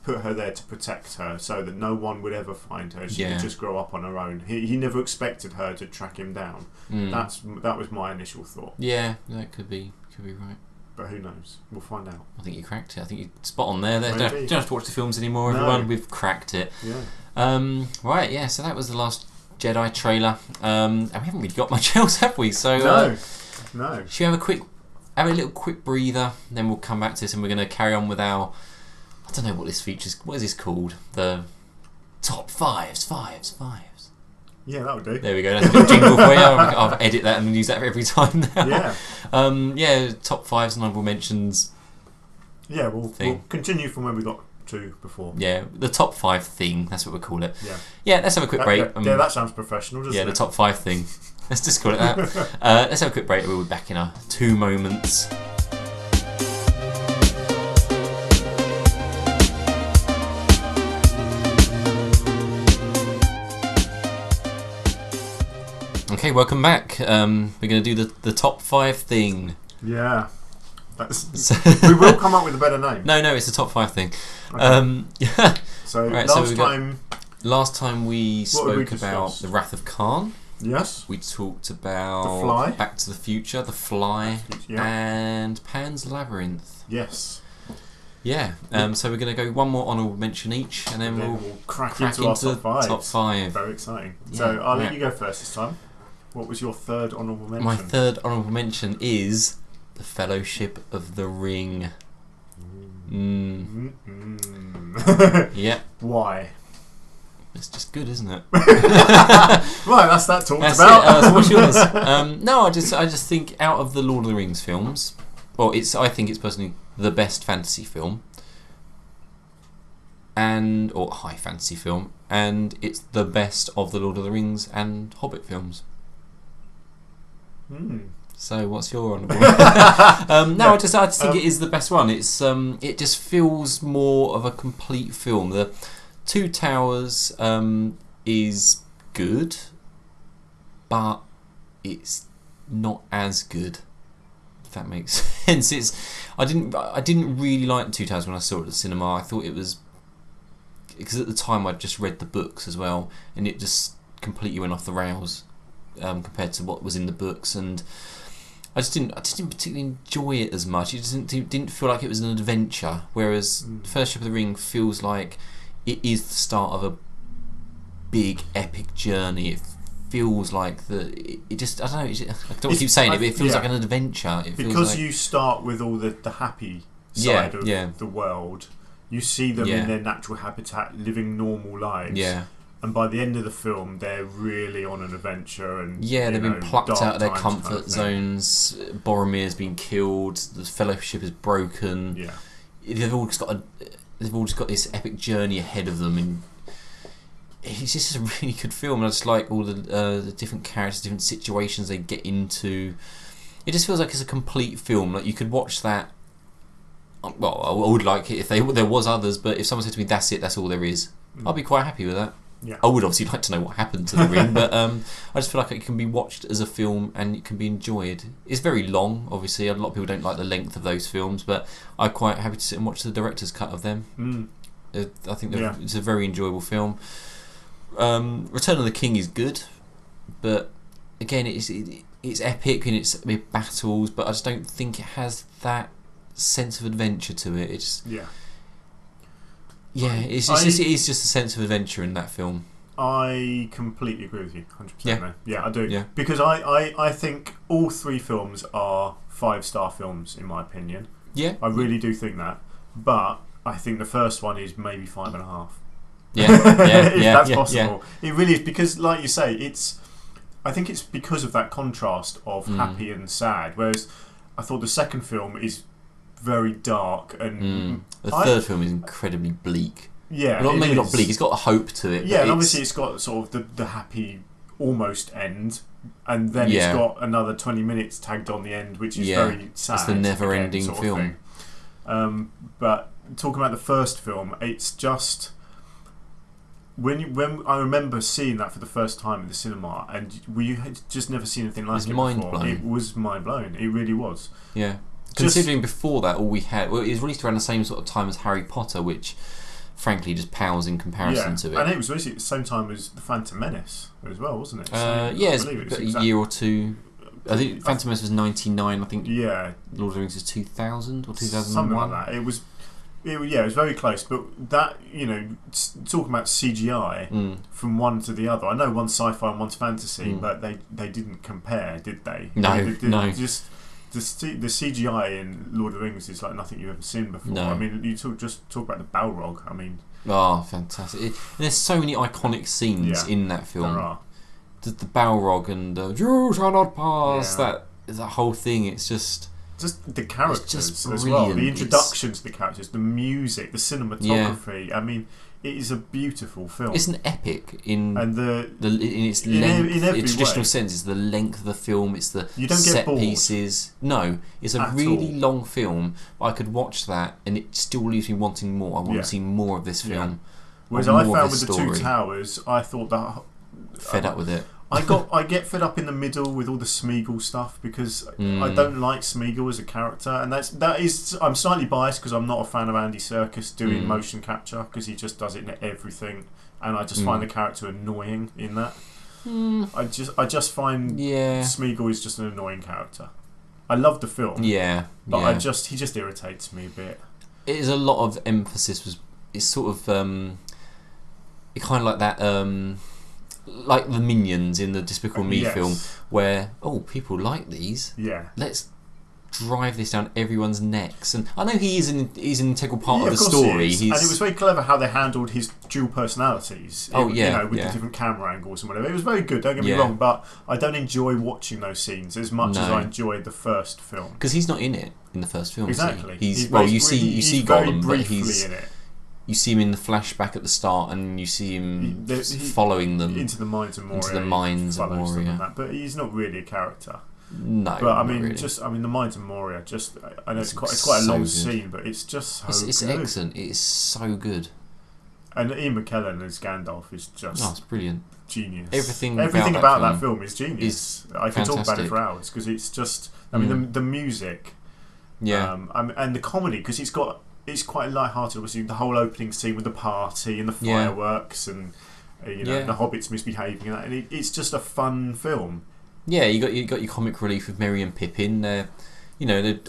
put her there to protect her, so that no one would ever find her. She could just grow up on her own. He never expected her to track him down. That was my initial thought. Yeah, that could be right. But who knows? We'll find out. I think you cracked it. I think you're spot on there. Don't have to watch the films anymore, everyone. We've cracked it. Yeah. Right, yeah, so that was The Last Jedi trailer. And we haven't really got much else, have we? So no. Should we have a little quick breather, then we'll come back to this, and we're going to carry on with our, I don't know what this features. What is this called? The top fives. Yeah, that would do. There we go. That's a little jingle for you. I'll edit that and use that every time now. Yeah. Top fives and honourable mentions. Yeah, we'll continue from where we got to before. Yeah, the top 5 thing. That's what we'll call it. Yeah. Let's have a quick break. That sounds professional, doesn't it? Yeah, the top 5 thing. Let's just call it that. Let's have a quick break. We'll be back in 2 moments. Okay, welcome back. We're going to do the top 5 thing. Yeah. We will come up with a better name. No, it's the top 5 thing. Okay. So right, last time we spoke about The Wrath of Khan. Yes. We talked about The Fly. Back to the Future, The Fly, and Pan's Labyrinth. Yes. Yeah. So we're going to go one more honourable mention each, and then we'll crack into our top 5. Very exciting. So I'll let you go first this time. What was your third honourable mention? My third honourable mention is The Fellowship of the Ring. Yeah. Why? It's just good, isn't it? Right, that's that talked That's about. so what's yours? No, I just think out of the Lord of the Rings films, well, I think it's personally the best fantasy film, or high fantasy film, and it's the best of the Lord of the Rings and Hobbit films. So what's your honourable? I just think it is the best one. It's it just feels more of a complete film. The Two Towers is good, but it's not as good. If that makes sense. I didn't really like Two Towers when I saw it at the cinema. I thought it was, because at the time I'd just read the books as well, and it just completely went off the rails compared to what was in the books, and I just didn't particularly enjoy it as much. It didn't feel like it was an adventure, whereas Fellowship of the Ring feels like it is the start of a big epic journey. It feels like it just, I don't know, I don't keep saying it, but it feels like an adventure. It feels because like, you start with all the happy side of the world. You see them in their natural habitat, living normal lives. Yeah. And by the end of the film, they're really on an adventure. And they've been plucked out of their comfort kind of zones. Boromir's been killed. The Fellowship is broken. Yeah. They've all just got this epic journey ahead of them, and it's just a really good film. And I just like all the different characters, different situations they get into. It just feels like it's a complete film. Like you could watch that. Well, I would like it if there was others, but if someone said to me, "That's it, that's all there is," I'd be quite happy with that. Yeah. I would obviously like to know what happened to the ring, but I just feel like it can be watched as a film and it can be enjoyed. It's very long, obviously. A lot of people don't like the length of those films, but I'm quite happy to sit and watch the director's cut of them. I think it's a very enjoyable film. Return of the King is good, but again, it's epic in its battles, but I just don't think it has that sense of adventure to it. It's it is just a sense of adventure in that film. I completely agree with you, 100%. Yeah, I do. Yeah. Because I think all three films are 5-star films in my opinion. Yeah, I really do think that. But I think the first one is maybe 5.5. If that's possible. It really is, because, like you say, I think it's because of that contrast of happy and sad. Whereas I thought the second film is very dark, and the third film is incredibly bleak. Yeah, maybe not bleak. It's got a hope to it. Yeah, and obviously it's got sort of the happy almost end, and then it's got another 20 minutes tagged on the end, which is very sad. It's the never-ending film. But talking about the first film, it's just when I remember seeing that for the first time in the cinema, and we had just never seen anything like it before. It was mind blowing. It really was. Yeah. Considering before that, all we had, it was released around the same sort of time as Harry Potter, which frankly just pales in comparison to it. And it was basically at the same time as The Phantom Menace as well, wasn't it? It's a year or two. I think Phantom Menace was 99. I think Lord of the Rings was 2000 or 2001. Something like that. It was very close. But that, talking about CGI from one to the other. I know one's sci-fi and one's fantasy, but they didn't compare, did they? No. Just the CGI in Lord of the Rings is like nothing you've ever seen before. No. I mean, you talk about the Balrog. I mean, fantastic! There's so many iconic scenes in that film. There are. The Balrog and you shall not pass. That whole thing. It's just the characters just as well. brilliant. The introductions to the characters, the music, the cinematography. I mean, it is a beautiful film. It's an epic in its in length. every In traditional way. sense, it's the length of the film. It's the You don't get set bored. pieces. No, it's a really long film. But I could watch that, and it still leaves me wanting more. I want to see more of this film. Whereas I found with the Two Towers, I thought that fed up with it. I get fed up in the middle with all the Smeagol stuff, because I don't like Smeagol as a character, and that is I'm slightly biased because I'm not a fan of Andy Serkis doing motion capture, because he just does it in everything, and I just find the character annoying in that. I just find Smeagol is just an annoying character. I love the film, but he just irritates me a bit. It is a lot of emphasis. It's sort of it kind of like that. Like the Minions in the Despicable Me film, where people like these. Yeah, let's drive this down everyone's necks. And I know he's an integral part of the course story. And it was very clever how they handled his dual personalities. With the different camera angles and whatever. It was very good. Don't get me wrong, but I don't enjoy watching those scenes as much as I enjoyed the first film. Because he's not in it in the first film. Exactly. You see Gollum, but he's in it. You see him in the flashback at the start, and you see him following them into the mines of Moria. But he's not really a character. No, but I mean, really. The mines of Moria. I know it's quite a long scene, but it's just so it's good. Excellent. It is so good. And Ian McKellen as Gandalf is just it's brilliant. Genius. Everything about that film is genius. I can talk about it for hours because it's just. I mean, the music. Yeah. And the comedy because it's quite light-hearted. Obviously, the whole opening scene with the party and the fireworks and the hobbits misbehaving and that, and it's just a fun film. Yeah, you got your comic relief with Merry and Pippin. They're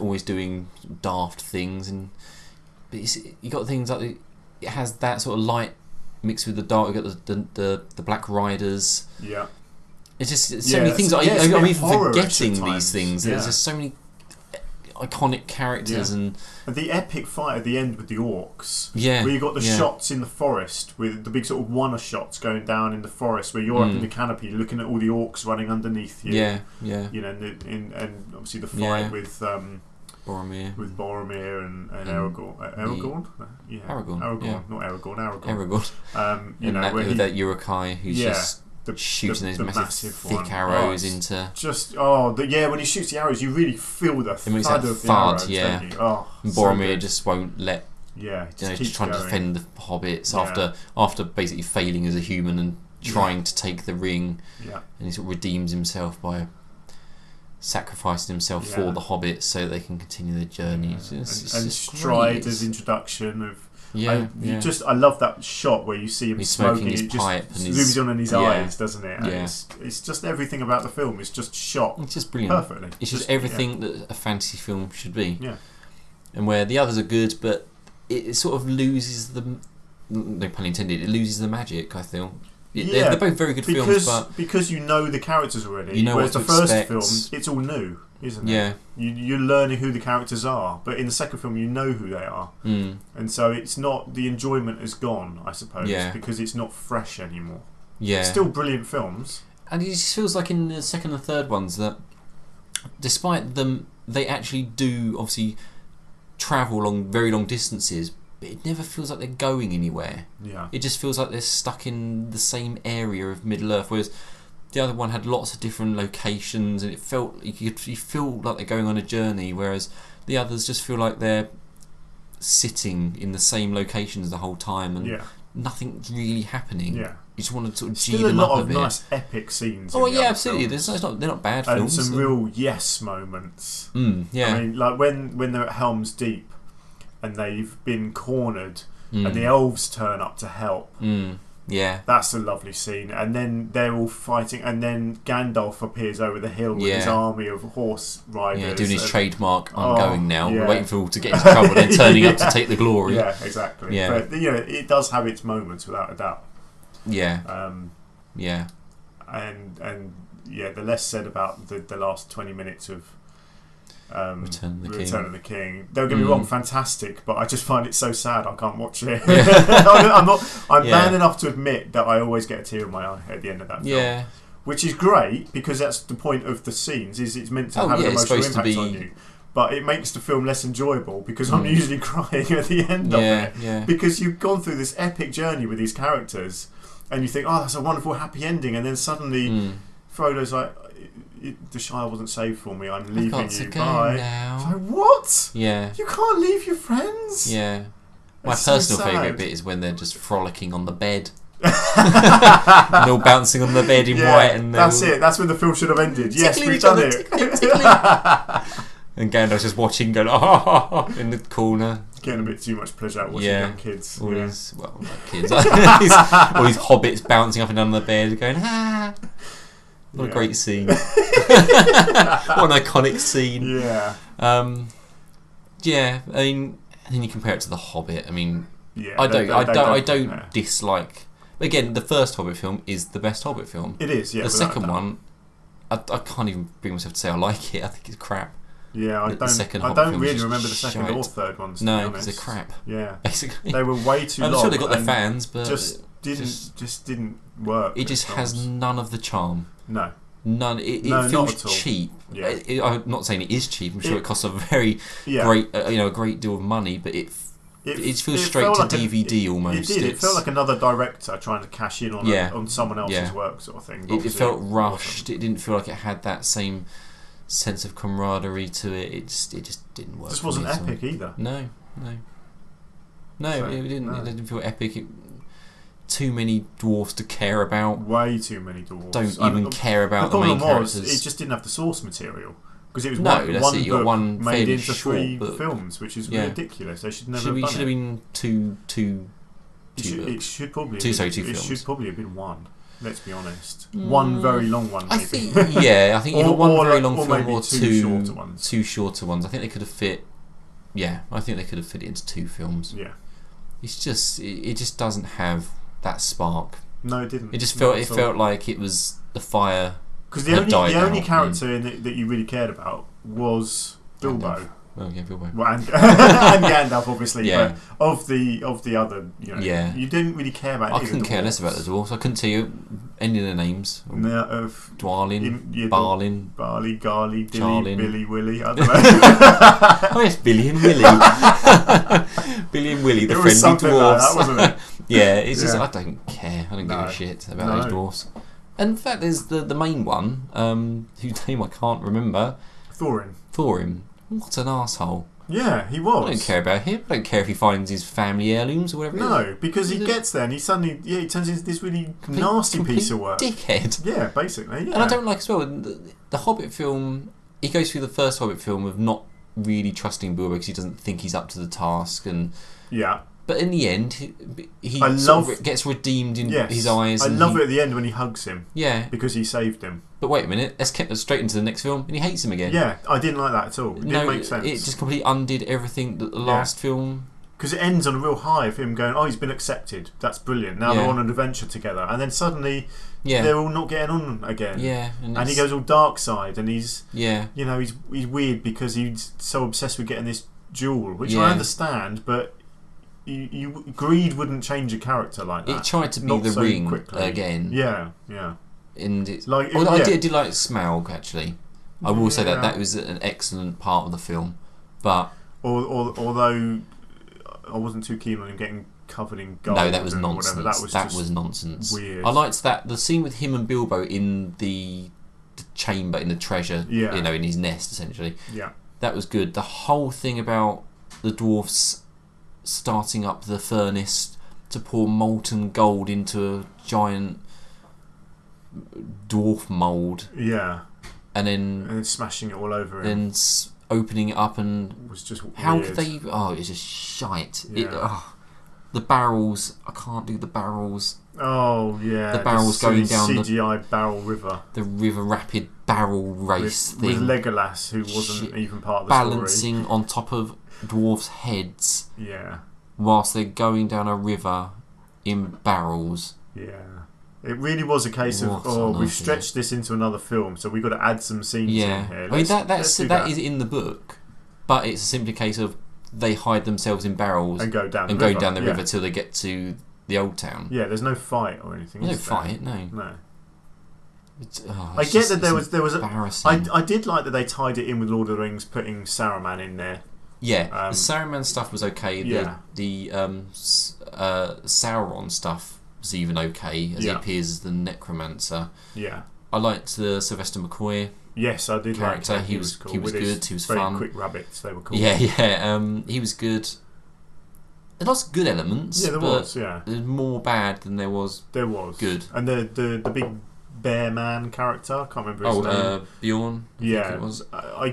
always doing daft things, but you got things like it has that sort of light mixed with the dark. You got the Black Riders. Yeah, it's just so many things. I'm even forgetting these things. Yeah. There's just so many iconic characters and the epic fight at the end with the orcs. Yeah, where you got the shots in the forest with the big sort of one shots going down in the forest where you're up in the canopy looking at all the orcs running underneath you. Yeah. And obviously the fight with Boromir. With Boromir and Aragorn. Aragorn? Aragorn. Not Aragorn. Aragorn. Where that Urukai who's just shooting those massive thick arrows into. When he shoots the arrows, you really feel the thud of the arrows, don't you? Oh, Boromir just won't let. Just trying to defend the hobbits after basically failing as a human and trying to take the ring. Yeah. And he sort of redeems himself by sacrificing himself for the hobbits so that they can continue their journey. And Strider's introduction of. I love that shot where you see him smoking his pipe and zooms on in his eyes, doesn't it? And it's just everything about the film is just shot. It's just brilliant. Perfectly. It's just everything that a fantasy film should be. Yeah. And where the others are good, but it sort of loses the. No pun intended. It loses the magic. I feel. They're both very good films, but because you know the characters already. You know whereas what to the first expect. film, it's all new, isn't it? Yeah. You're learning who the characters are, but in the second film, you know who they are, and so it's not the enjoyment is gone, I suppose, because it's not fresh anymore. Yeah. Still brilliant films, and it just feels like in the second and third ones that, despite them, they actually do obviously travel very long distances. But it never feels like they're going anywhere. Yeah. It just feels like they're stuck in the same area of Middle Earth, whereas the other one had lots of different locations, and it felt you feel like they're going on a journey, whereas the others just feel like they're sitting in the same locations the whole time, and nothing's really happening. Yeah. You just want to sort of Still G them up a a lot bit. of nice epic scenes. Oh yeah, absolutely. They're not bad films. And some real yes moments. Yeah. I mean, like when they're at Helm's Deep. And they've been cornered, and the elves turn up to help. Yeah, that's a lovely scene. And then they're all fighting, and then Gandalf appears over the hill with his army of horse riders. Yeah, doing his trademark. I'm going now. We're waiting for all to get into trouble, then turning up to take the glory. Yeah, exactly. Yeah, but it does have its moments without a doubt. Yeah. And the less said about the last 20 minutes of. Return of the King. Don't get me wrong, fantastic, but I just find it so sad I can't watch it. I'm man enough to admit that I always get a tear in my eye at the end of that film. Yeah. Which is great because that's the point of the scenes, is it's meant to have an emotional impact on you. But it makes the film less enjoyable because I'm usually crying at the end of it. Yeah. Because you've gone through this epic journey with these characters and you think, oh, that's a wonderful happy ending, and then suddenly Frodo's like, the Shire wasn't saved for me. I'm leaving you. Bye. Now. Like, what? Yeah. You can't leave your friends. Yeah. My personal favourite bit is when they're just frolicking on the bed. And they're all bouncing on the bed in white. And that's it. That's when the film should have ended. Yes, we've done it. And Gandalf's just watching, going in the corner. Getting a bit too much pleasure out watching young kids. All these, not kids. all these hobbits bouncing up and down the bed, going What a great scene. What an iconic scene. Yeah. I mean, and then you compare it to The Hobbit. I mean, yeah, I don't dislike. Again, the first Hobbit film is the best Hobbit film. It is, yeah. The second one, I can't even bring myself to say I like it. I think it's crap. Yeah, I don't really remember the second or third ones. No, because they're crap. Yeah, basically they were way too long. I'm sure they got their fans, but just didn't work. It just has none of the charm. No. None. It feels cheap. Yeah. I'm not saying it is cheap. I'm sure it costs a very great, a great deal of money, but it feels straight to DVD almost. It did. It felt like another director trying to cash in on someone else's work, sort of thing. It felt rushed. It didn't feel like it had that same sense of camaraderie to it. It just didn't work. It just wasn't epic either. No, it didn't. It didn't feel epic. Too many dwarfs to care about. Way too many dwarfs. Don't even care about the main characters. It just didn't have the source material. Because it was one book made into 3 films, which is ridiculous. They should never have done it. Should have been two It should probably two films. It should probably have been one. Let's be honest. One very long one, maybe. I think either one very long film or two shorter ones. Two shorter ones. I think they could have fit. Yeah, I think they could have fit it into 2 films. Yeah. It's just it just doesn't have that spark. No, it didn't. It just felt like it was the fire. Because the only character in it that you really cared about was Bilbo. Well, yeah, Bilbo. Well, and Gandalf, obviously. Yeah. But of the other, you didn't really care about. I couldn't care less about the dwarves. I couldn't tell you any of their names. Dwalin, Balin, Barley, Garley, Dilly, Charlin. Billy, Willy. I don't know. Oh yes, Billy and Willy. Billy and Willy, the friendly dwarves. Like that, wasn't it? Yeah, it's just I don't care. I don't give a shit about those dwarves. And in fact, there's the main one, whose name I can't remember. Thorin. What an arsehole. Yeah, he was. I don't care about him. I don't care if he finds his family heirlooms or whatever. No, because he gets there and he suddenly he turns into this really nasty piece of work. Dickhead. Yeah, basically. Yeah. And I don't like as well the Hobbit film. He goes through the first Hobbit film of not really trusting Bilbo because he doesn't think he's up to the task, and but in the end, he gets redeemed in his eyes. I love it at the end when he hugs him. Yeah, because he saved him. But wait a minute, let's get straight into the next film, and he hates him again. Yeah, I didn't like that at all. It didn't make sense. It just completely undid everything that the last film. Because it ends on a real high of him going, "Oh, he's been accepted. That's brilliant. Now they're on an adventure together." And then suddenly, they're all not getting on again. Yeah, and he goes all dark side, and he's he's weird because he's so obsessed with getting this jewel, which I understand, but. Greed wouldn't change a character like that. It tried to be the ring quickly. Again. Yeah. And it's like I did like Smaug actually. I will say that was an excellent part of the film, but although I wasn't too keen on him getting covered in gold. No, that was nonsense. That was nonsense. Weird. I liked the scene with him and Bilbo in the chamber in the treasure. Yeah. In his nest essentially. Yeah. That was good. The whole thing about the dwarfs starting up the furnace to pour molten gold into a giant dwarf mould. Yeah. And then smashing it all over him. Then opening it up and... It was just weird. How could they... Oh, it's just shite. Yeah. The barrels... I can't do the barrels. Oh, yeah. The barrels going down CGI barrel river. The river rapid barrel race thing. With Legolas, who wasn't even part of the story. Balancing on top of dwarfs' heads. Yeah. Whilst they're going down a river in barrels. Yeah. It really was a case of, we've stretched this into another film, so we've got to add some scenes in here. I mean, that is in the book, but it's simply a case of they hide themselves in barrels and go down the river till they get to the old town. Yeah, there's no fight or anything. There's no fight, no. I get that there was I did like that they tied it in with Lord of the Rings, putting Saruman in there. Yeah, the Saruman stuff was okay. The Sauron stuff was even okay, as he appears as the necromancer. Yeah, I liked the Sylvester McCoy. Yes, I did character. Like him. He was cool. He was good. He was very fun. Quick rabbits, they were cool. Yeah. He was good. There's lots of good elements. Yeah, there was. Yeah, there's more bad than there was. Good. And the big bear man character, I can't remember his name. Bjorn. Yeah, it was. I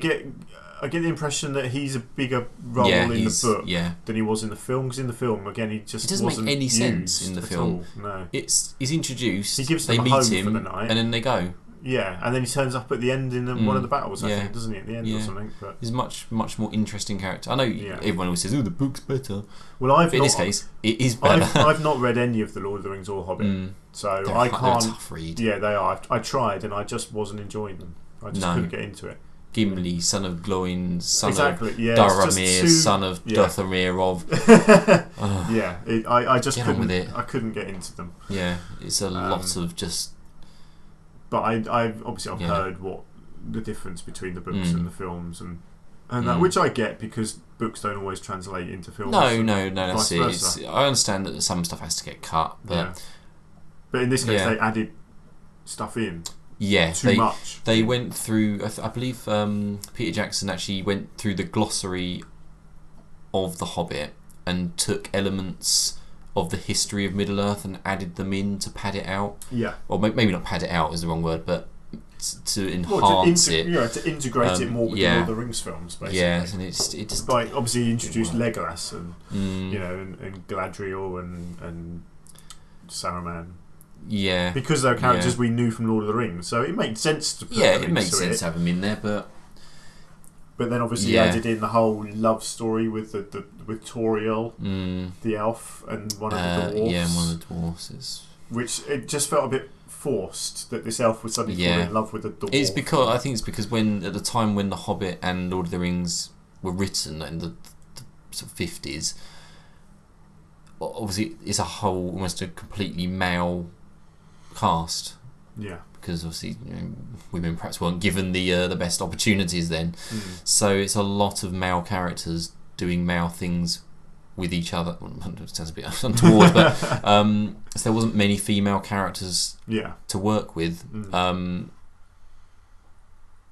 get the impression that he's a bigger role in the book than he was in the film. Because in the film, again, he doesn't make any sense in the film. No, he's introduced. He gives them a meet home him for the night, and then they go. Yeah, and then he turns up at the end in one of the battles. I think, doesn't he? At the end or something. But he's much more interesting character. I know everyone always says, "Oh, the book's better." Well, in this case, it is better. I've not read any of the Lord of the Rings or Hobbit, so I can't. They're a tough read. Yeah, they are. I tried, and I just wasn't enjoying them. I just couldn't get into it. Gimli, son of Gloin, son exactly. of Yeah, Daramir, son of Dothamir of. Yeah, I just get on couldn't. with it. I couldn't get into them. Yeah, it's a lot of just. But I've heard what the difference between the books and the films and that, which I get because books don't always translate into films. No, that's it. I understand that some stuff has to get cut, but in this case they added stuff in. Yeah, too much. They went through. I believe Peter Jackson actually went through the glossary of The Hobbit and took elements of the history of Middle Earth and added them in to pad it out. Yeah. Or maybe not pad it out is the wrong word, but to enhance it. Yeah, to integrate it more with the Lord of the Rings films, basically. Yeah, and it's just like obviously introduced Legolas and and Galadriel and Saruman. Yeah, because they're characters we knew from Lord of the Rings, so it made sense to put them it makes sense to have them in there, but then obviously added in the whole love story with with Toriel, the elf, and one of the dwarves. Yeah, one of the dwarves which it just felt a bit forced that this elf would suddenly fall in love with a dwarf. It's because I think it's because when at the time when The Hobbit and Lord of the Rings were written in the sort of 50s, obviously it's almost a completely male cast. Yeah. Because obviously women perhaps weren't given the best opportunities then, so it's a lot of male characters doing male things with each other. It sounds a bit untoward, but so there wasn't many female characters to work with.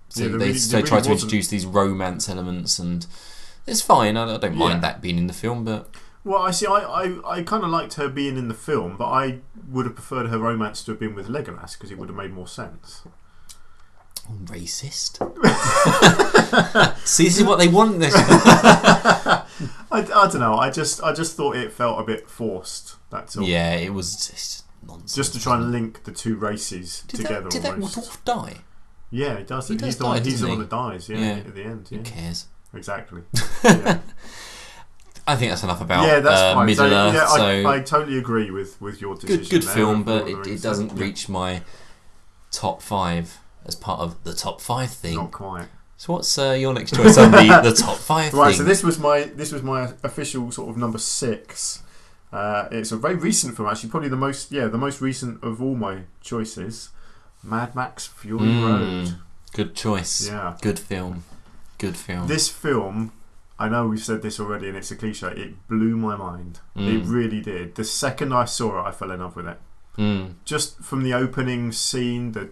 So they tried to introduce these romance elements, and it's fine. I don't mind that being in the film, but. Well, I kind of liked her being in the film, but I would have preferred her romance to have been with Legolas because it would have made more sense. Oh, racist. See, this is what they want. I don't know. I just thought it felt a bit forced. That's all. Yeah, it was just nonsense. Just to try and link the two races together. Did that dwarf die? Yeah, he does. He's the one that dies. Yeah, at the end. Yeah. Who cares? Exactly. Yeah. I think that's enough about Middle Earth. I totally agree with your decision. Good film, but it doesn't reach my top 5 as part of the top 5 thing. Not quite. So what's your next choice on the top 5 thing? Right, so this was my official sort of number 6. It's a very recent film, actually, probably the most recent of all my choices. Mad Max Fury Road. Good choice. Yeah. Good film. This film, I know we've said this already and it's a cliche, it blew my mind. It really did. The second I saw it, I fell in love with it. Just from the opening scene, the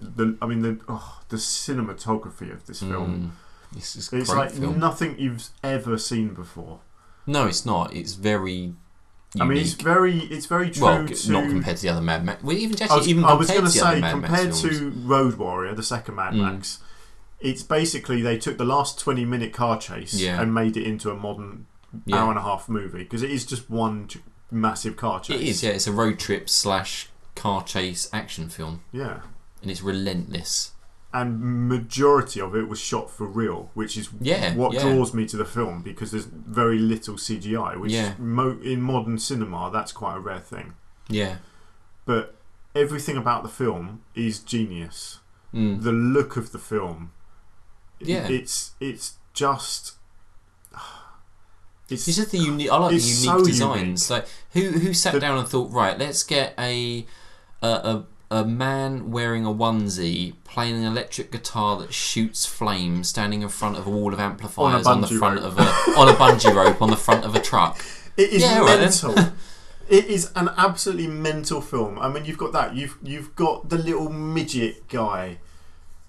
cinematography of this film. It's like film. Nothing you've ever seen before. No, it's not. It's very unique. I mean, it's very true. Well, to, not compared to the other Mad Max. Well, I was going to say, compared to Road Warrior, the second Mad Max, it's basically they took the last 20-minute car chase and made it into a modern hour and a half movie because it is just one massive car chase. It is, yeah. It's a road trip / car chase action film. Yeah, and it's relentless. And majority of it was shot for real, which is what draws me to the film because there's very little CGI, which in modern cinema that's quite a rare thing. Yeah, but everything about the film is genius. The look of the film. It's just the unique. I like the unique designs. Unique. Like who sat down and thought, right, let's get a man wearing a onesie playing an electric guitar that shoots flames, standing in front of a wall of amplifiers on the front of on a bungee rope on the front of a truck. It is mental. Right, it is an absolutely mental film. I mean, you've got that. You've got the little midget guy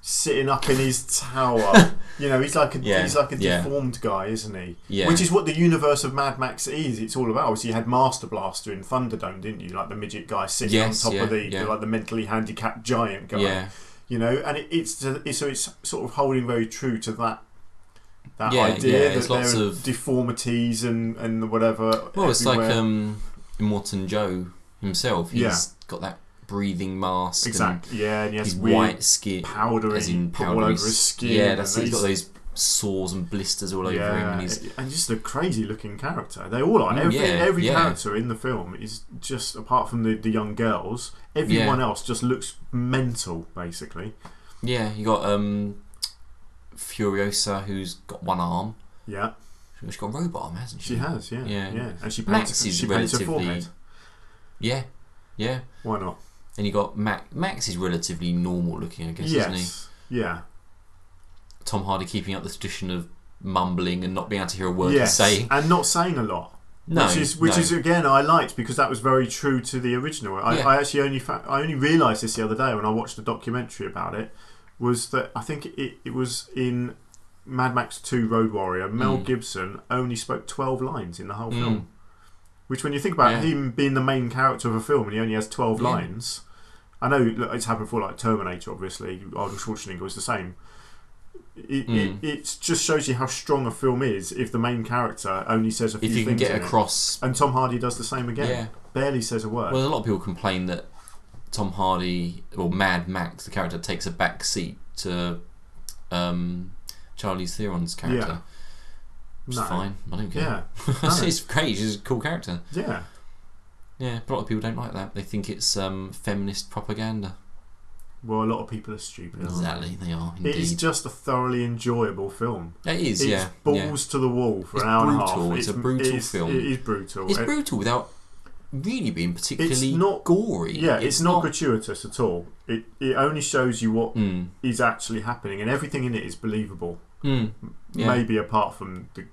sitting up in his tower. You know, he's like a deformed guy, isn't he? Yeah. Which is what the universe of Mad Max is. It's all about. So you had Master Blaster in Thunderdome, didn't you? Like the midget guy sitting on top of the mentally handicapped giant guy. Yeah. You know, and it's sort of holding very true to that idea that there are deformities and whatever. Well, it's everywhere. Like Immortan Joe himself. He's got that breathing mask. Exactly. And he has his white skin, powder all over his skin. Yeah, that's it. He's got those sores and blisters all over him, and just a crazy looking character. They all are. Every character in the film is just, apart from the young girls, everyone else just looks mental, basically. Yeah, you got Furiosa, who's got one arm. Yeah. She's got a robot arm, hasn't she? She has, yeah. Yeah. And she Max paints, is she paints her relatively. forehead. Yeah. Why not? And you got Max is relatively normal looking, I guess, isn't he? Yeah. Tom Hardy keeping up the tradition of mumbling and not being able to hear a word he's Yes, saying. and not saying a lot. No, which is again I liked, because that was very true to the original. I actually only realised this the other day when I watched a documentary about it. Was that I think it was in Mad Max 2 Road Warrior. Mel Gibson only spoke 12 lines in the whole film. Which, when you think about him being the main character of a film and he only has 12 lines, I know it's happened for like Terminator. Obviously, Arnold Schwarzenegger was the same. It just shows you how strong a film is if the main character only says a few things. If you can get across, and Tom Hardy does the same again. Barely says a word. Well, a lot of people complain that Tom Hardy, or Mad Max, the character, takes a back seat to Charlize Theron's character. Which is fine. I don't care. It's great. She's a cool character. Yeah. But a lot of people don't like that. They think it's feminist propaganda. Well, a lot of people are stupid. Exactly, they are. Indeed. It is just a thoroughly enjoyable film. It is, it's balls to the wall for an hour and a half. It's a brutal film. It is brutal. It's brutal without really being particularly it's not gory. Yeah, it's not gratuitous at all. It only shows you what is actually happening, and everything in it is believable. Maybe apart from the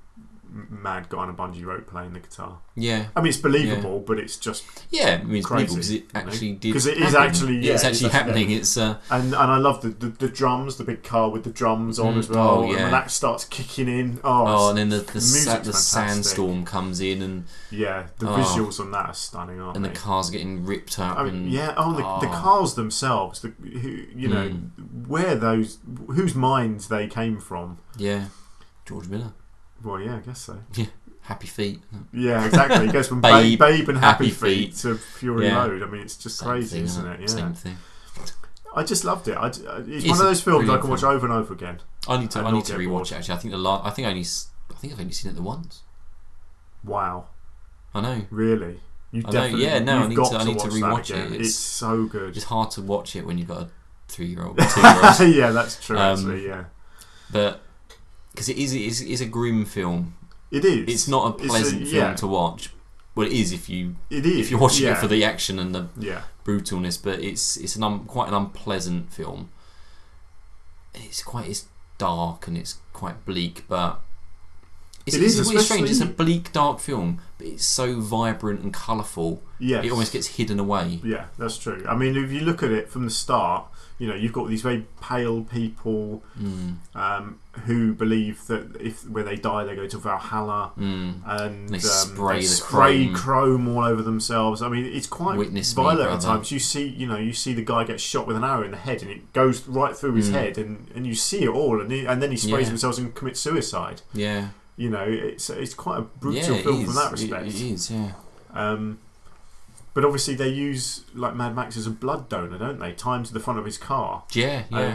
mad guy on a bungee rope playing the guitar. I mean, it's believable, but it's just I mean, it's believable because it actually did. Because it is actually it's actually happening. It's and I love the drums, the big car with the drums on as well. And when that starts kicking in, and then the sandstorm comes in, and the visuals on that are stunning, aren't they? And the cars getting ripped up. I mean, the cars themselves, where whose minds they came from. George Miller. Well, I guess so. Happy Feet. Yeah, exactly. It goes from Babe and Happy Feet to Fury Road. I mean, it's just crazy, isn't it? Same thing. I just loved it. It's one of those films I can watch over and over again. I need to rewatch it. Actually, I think I've only seen it the once. Wow. I know. Really? You definitely. I need to rewatch it. It's so good. It's hard to watch it when you've got a 3-year-old, 2-year-old. Yeah, that's true. Actually, but. Because it is a grim film. It is. It's not a pleasant film to watch. Well, it is if you're watching it for the action and the brutalness. But it's quite an unpleasant film. It's dark and it's quite bleak, but it's strange. It's a bleak, dark film, but it's so vibrant and colourful. Yes. It almost gets hidden away. Yeah, that's true. I mean, if you look at it from the start, you've got these very pale people who believe that when they die they go to Valhalla and they spray chrome all over themselves. I mean, it's quite violent at times. You see the guy get shot with an arrow in the head and it goes right through his head, and you see it all, and then he sprays himself and commits suicide. Yeah. It's quite a brutal film from that respect. It is, but obviously they use Mad Max as a blood donor, don't they? Tied to the front of his car.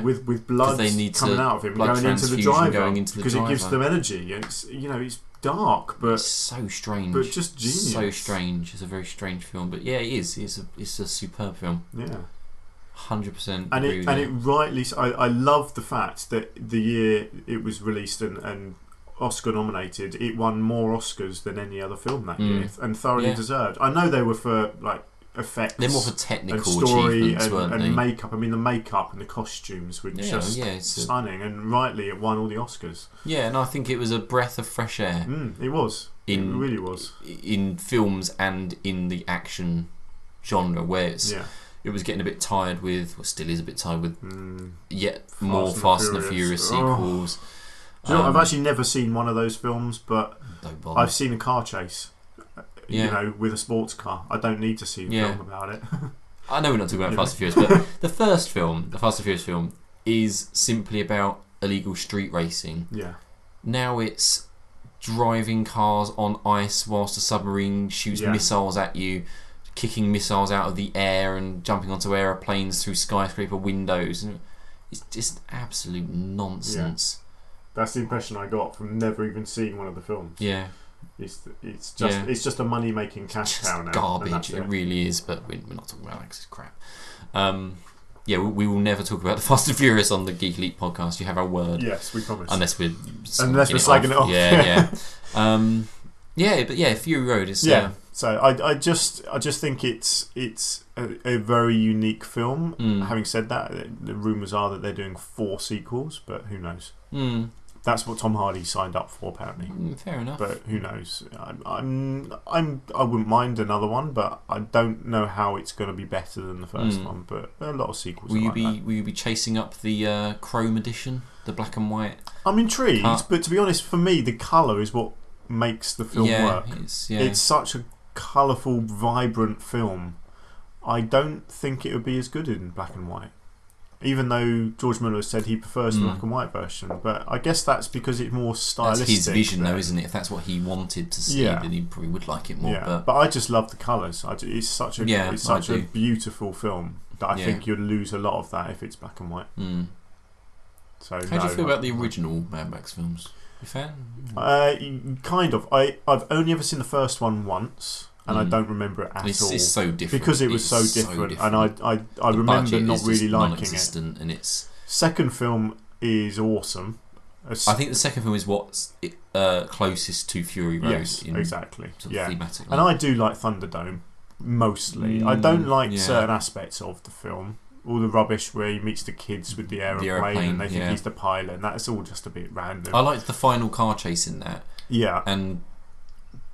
With blood coming out of him, going into the driver, because it gives them energy. It's dark, but it's so strange. But just genius. So strange. It's a very strange film, but it is. It's a superb film. 100%. And it rightly. I love the fact that the year it was released and Oscar nominated, it won more Oscars than any other film that year, and thoroughly deserved. I know they were for effects, they're more for technical and story achievements, and makeup. I mean, the makeup and the costumes were just stunning, and rightly it won all the Oscars. And I think it was a breath of fresh air. It was. It really was in films and in the action genre, where it was getting a bit tired with, or still is a bit tired with, yet more Fast and the Furious sequels. I've actually never seen one of those films, but I've seen a car chase. With a sports car. I don't need to see a film about it. I know we're not talking about Fast and Furious, but the first film, the Fast and Furious film, is simply about illegal street racing. Now it's driving cars on ice whilst a submarine shoots missiles at you, kicking missiles out of the air and jumping onto aeroplanes through skyscraper windows. It's just absolute nonsense. That's the impression I got from never even seeing one of the films. It's just a money making cash cow now. Garbage. It really is, but we're not talking about that because it's crap. yeah, we will never talk about the Fast and Furious on the Geek Elite podcast. You have our word. Yes, we promise. Unless we're slagging it off. Yeah. But yeah, Fury Road is. So I just think it's a very unique film. Having said that, the rumours are that they're doing 4 sequels, but who knows? That's what Tom Hardy signed up for, apparently. Fair enough. But who knows? I wouldn't mind another one, but I don't know how it's going to be better than the first one. But a lot of sequels. Will you be chasing up the Chrome edition, the black and white? I'm intrigued, but to be honest, for me, the colour is what makes the film work. It's such a colourful, vibrant film. I don't think it would be as good in black and white. Even though George Miller said he prefers the black and white version, but I guess that's because it's more stylistic. That's his vision, though, isn't it? If that's what he wanted to see, then he probably would like it more. Yeah, but I just love the colours. It's such a beautiful film that I think you'd lose a lot of that if it's black and white. So how do you feel about the original Mad Max films? You fan? Kind of. I've only ever seen the first one once. And I don't remember it at all. It's so different. Because it was so different. And I remember not really liking it. And its second film is awesome. I think the second film is what's closest to Fury Road. Yes, exactly. Thematically. And I do like Thunderdome, mostly. I don't like certain aspects of the film. All the rubbish where he meets the kids with the aeroplane and they think he's the pilot. And that's all just a bit random. I liked the final car chase in that. Yeah. And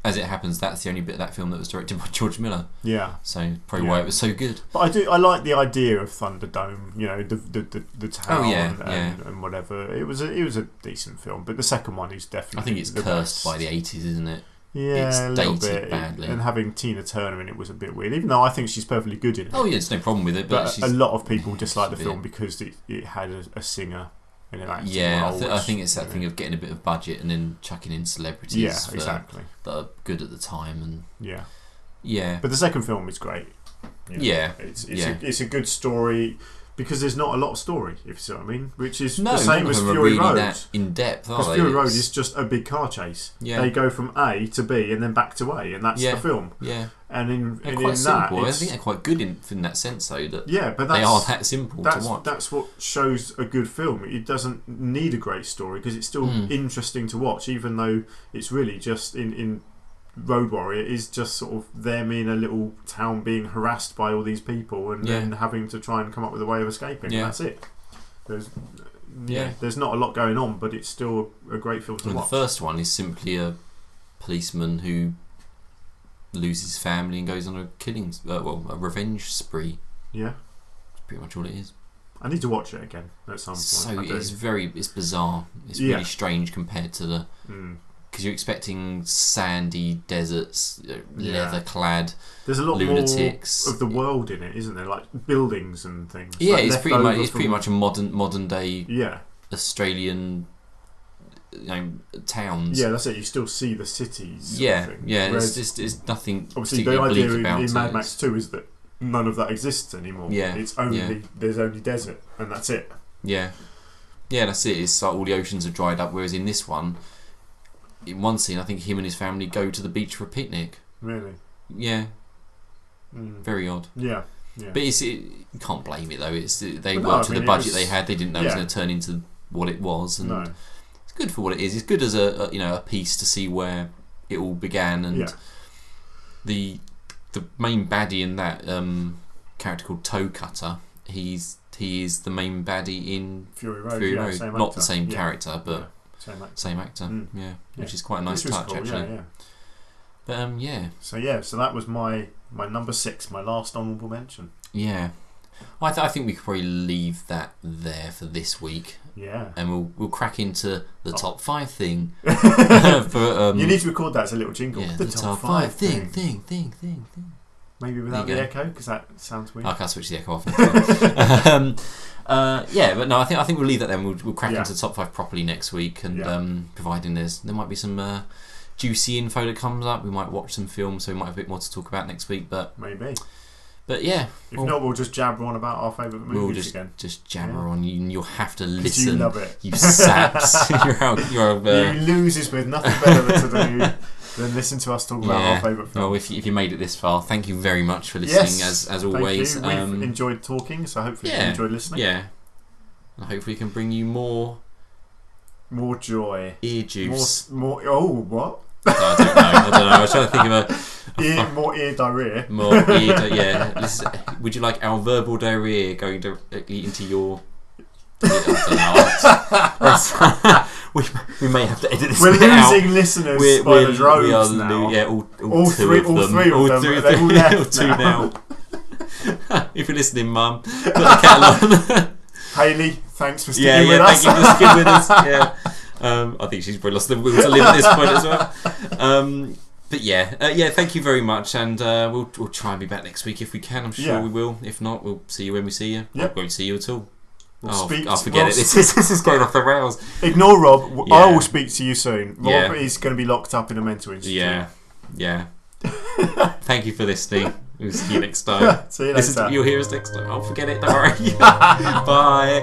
as it happens, that's the only bit of that film that was directed by George Miller. Yeah. So probably why it was so good. But I like the idea of Thunderdome. You know, the town and whatever. It was a decent film, but the second one is definitely. I think it's cursed by the 80s, isn't it? Yeah, it's a little dated bit. badly. And having Tina Turner in it was a bit weird, even though I think she's perfectly good in it. Oh yeah, there's no problem with it. But a lot of people dislike the film because it had a singer. I think it's that thing of getting a bit of budget and then chucking in celebrities that are good at the time and but the second film is great. It's a good story because there's not a lot of story, if you see what I mean, which is the same as Fury Road. That in depth, because Fury Road is just a big car chase. They go from A to B and then back to A, and that's the film. And they're quite simple. I think they're quite good in that sense, though. That but they are that simple to watch. That's what shows a good film. It doesn't need a great story because it's still interesting to watch, even though it's really just in Road Warrior is just sort of them in a little town being harassed by all these people and then having to try and come up with a way of escaping. And that's it. There's not a lot going on, but it's still a great film to watch. The first one is simply a policeman who loses family and goes on a revenge spree. Yeah, that's pretty much all it is. I need to watch it again at some point. So it's bizarre. It's really strange compared to the because you're expecting sandy deserts, leather-clad. There's a lot lunatics. more of the world in it, isn't there? Like buildings and things. Yeah, like it's pretty much a modern day Australian. Towns. Yeah, that's it. You still see the cities. Whereas, it's nothing. Obviously, the idea in Mad Max 2 is that none of that exists anymore. Yeah, it's only there's only desert, and that's it. Yeah, that's it. It's like all the oceans are dried up. Whereas in this one, in one scene, I think him and his family go to the beach for a picnic. Really? Yeah. Very odd. Yeah. But you can't blame it though. They worked with the budget they had. They didn't know it was going to turn into what it was, and it's good for what it is. It's good as a piece to see where it all began, and the main baddie in that character called Toe Cutter. He is the main baddie in Fury Road. Not the same character, but same actor. Which is quite a nice touch, cool, actually. But So that was my number 6, my last honourable mention. Yeah. Well, I think we could probably leave that there for this week. Yeah. And we'll crack into the top 5 thing. You need to record that as a little jingle. Yeah, the top 5 thing. Maybe without the echo, because that sounds weird. I can't switch the echo off. But no, I think we'll leave that then. We'll crack into the top 5 properly next week, and providing there might be some juicy info that comes up, we might watch some films, so we might have a bit more to talk about next week. But maybe. But yeah, if not, we'll just jabber on about our favourite movies again. Just jabber on. You'll have to listen. You love it. You saps. You losers with nothing better than to do. than listen to us talk about our favourite films. Well, if you made it this far, thank you very much for listening. As always, thank you. We've enjoyed talking, so hopefully you enjoyed listening. Yeah, and hopefully we can bring you more joy, ear juice. More. Oh, what? I don't know. I was trying to think of more ear diarrhea. More ear. Yeah. Would you like our verbal diarrhea going directly into your? We may have to edit this. We're losing listeners by the droves now. All three of them. They've all left two now. If you're listening, Mum, put the kettle on. Hayley, thanks for sticking with us. Thank you for sticking with us. Yeah. I think she's probably lost the will to live at this point as well. But thank you very much, and we'll try and be back next week if we can. I'm sure we will. If not, we'll see you when we see you. Yep. We won't see you at all. I'll forget it. This is going off the rails. Ignore Rob. Yeah. I will speak to you soon. Rob is going to be locked up in a mental institute. Yeah. Thank you for listening. We'll see you next time. See you next time. You'll hear us next time. I'll forget it. Don't worry. Bye.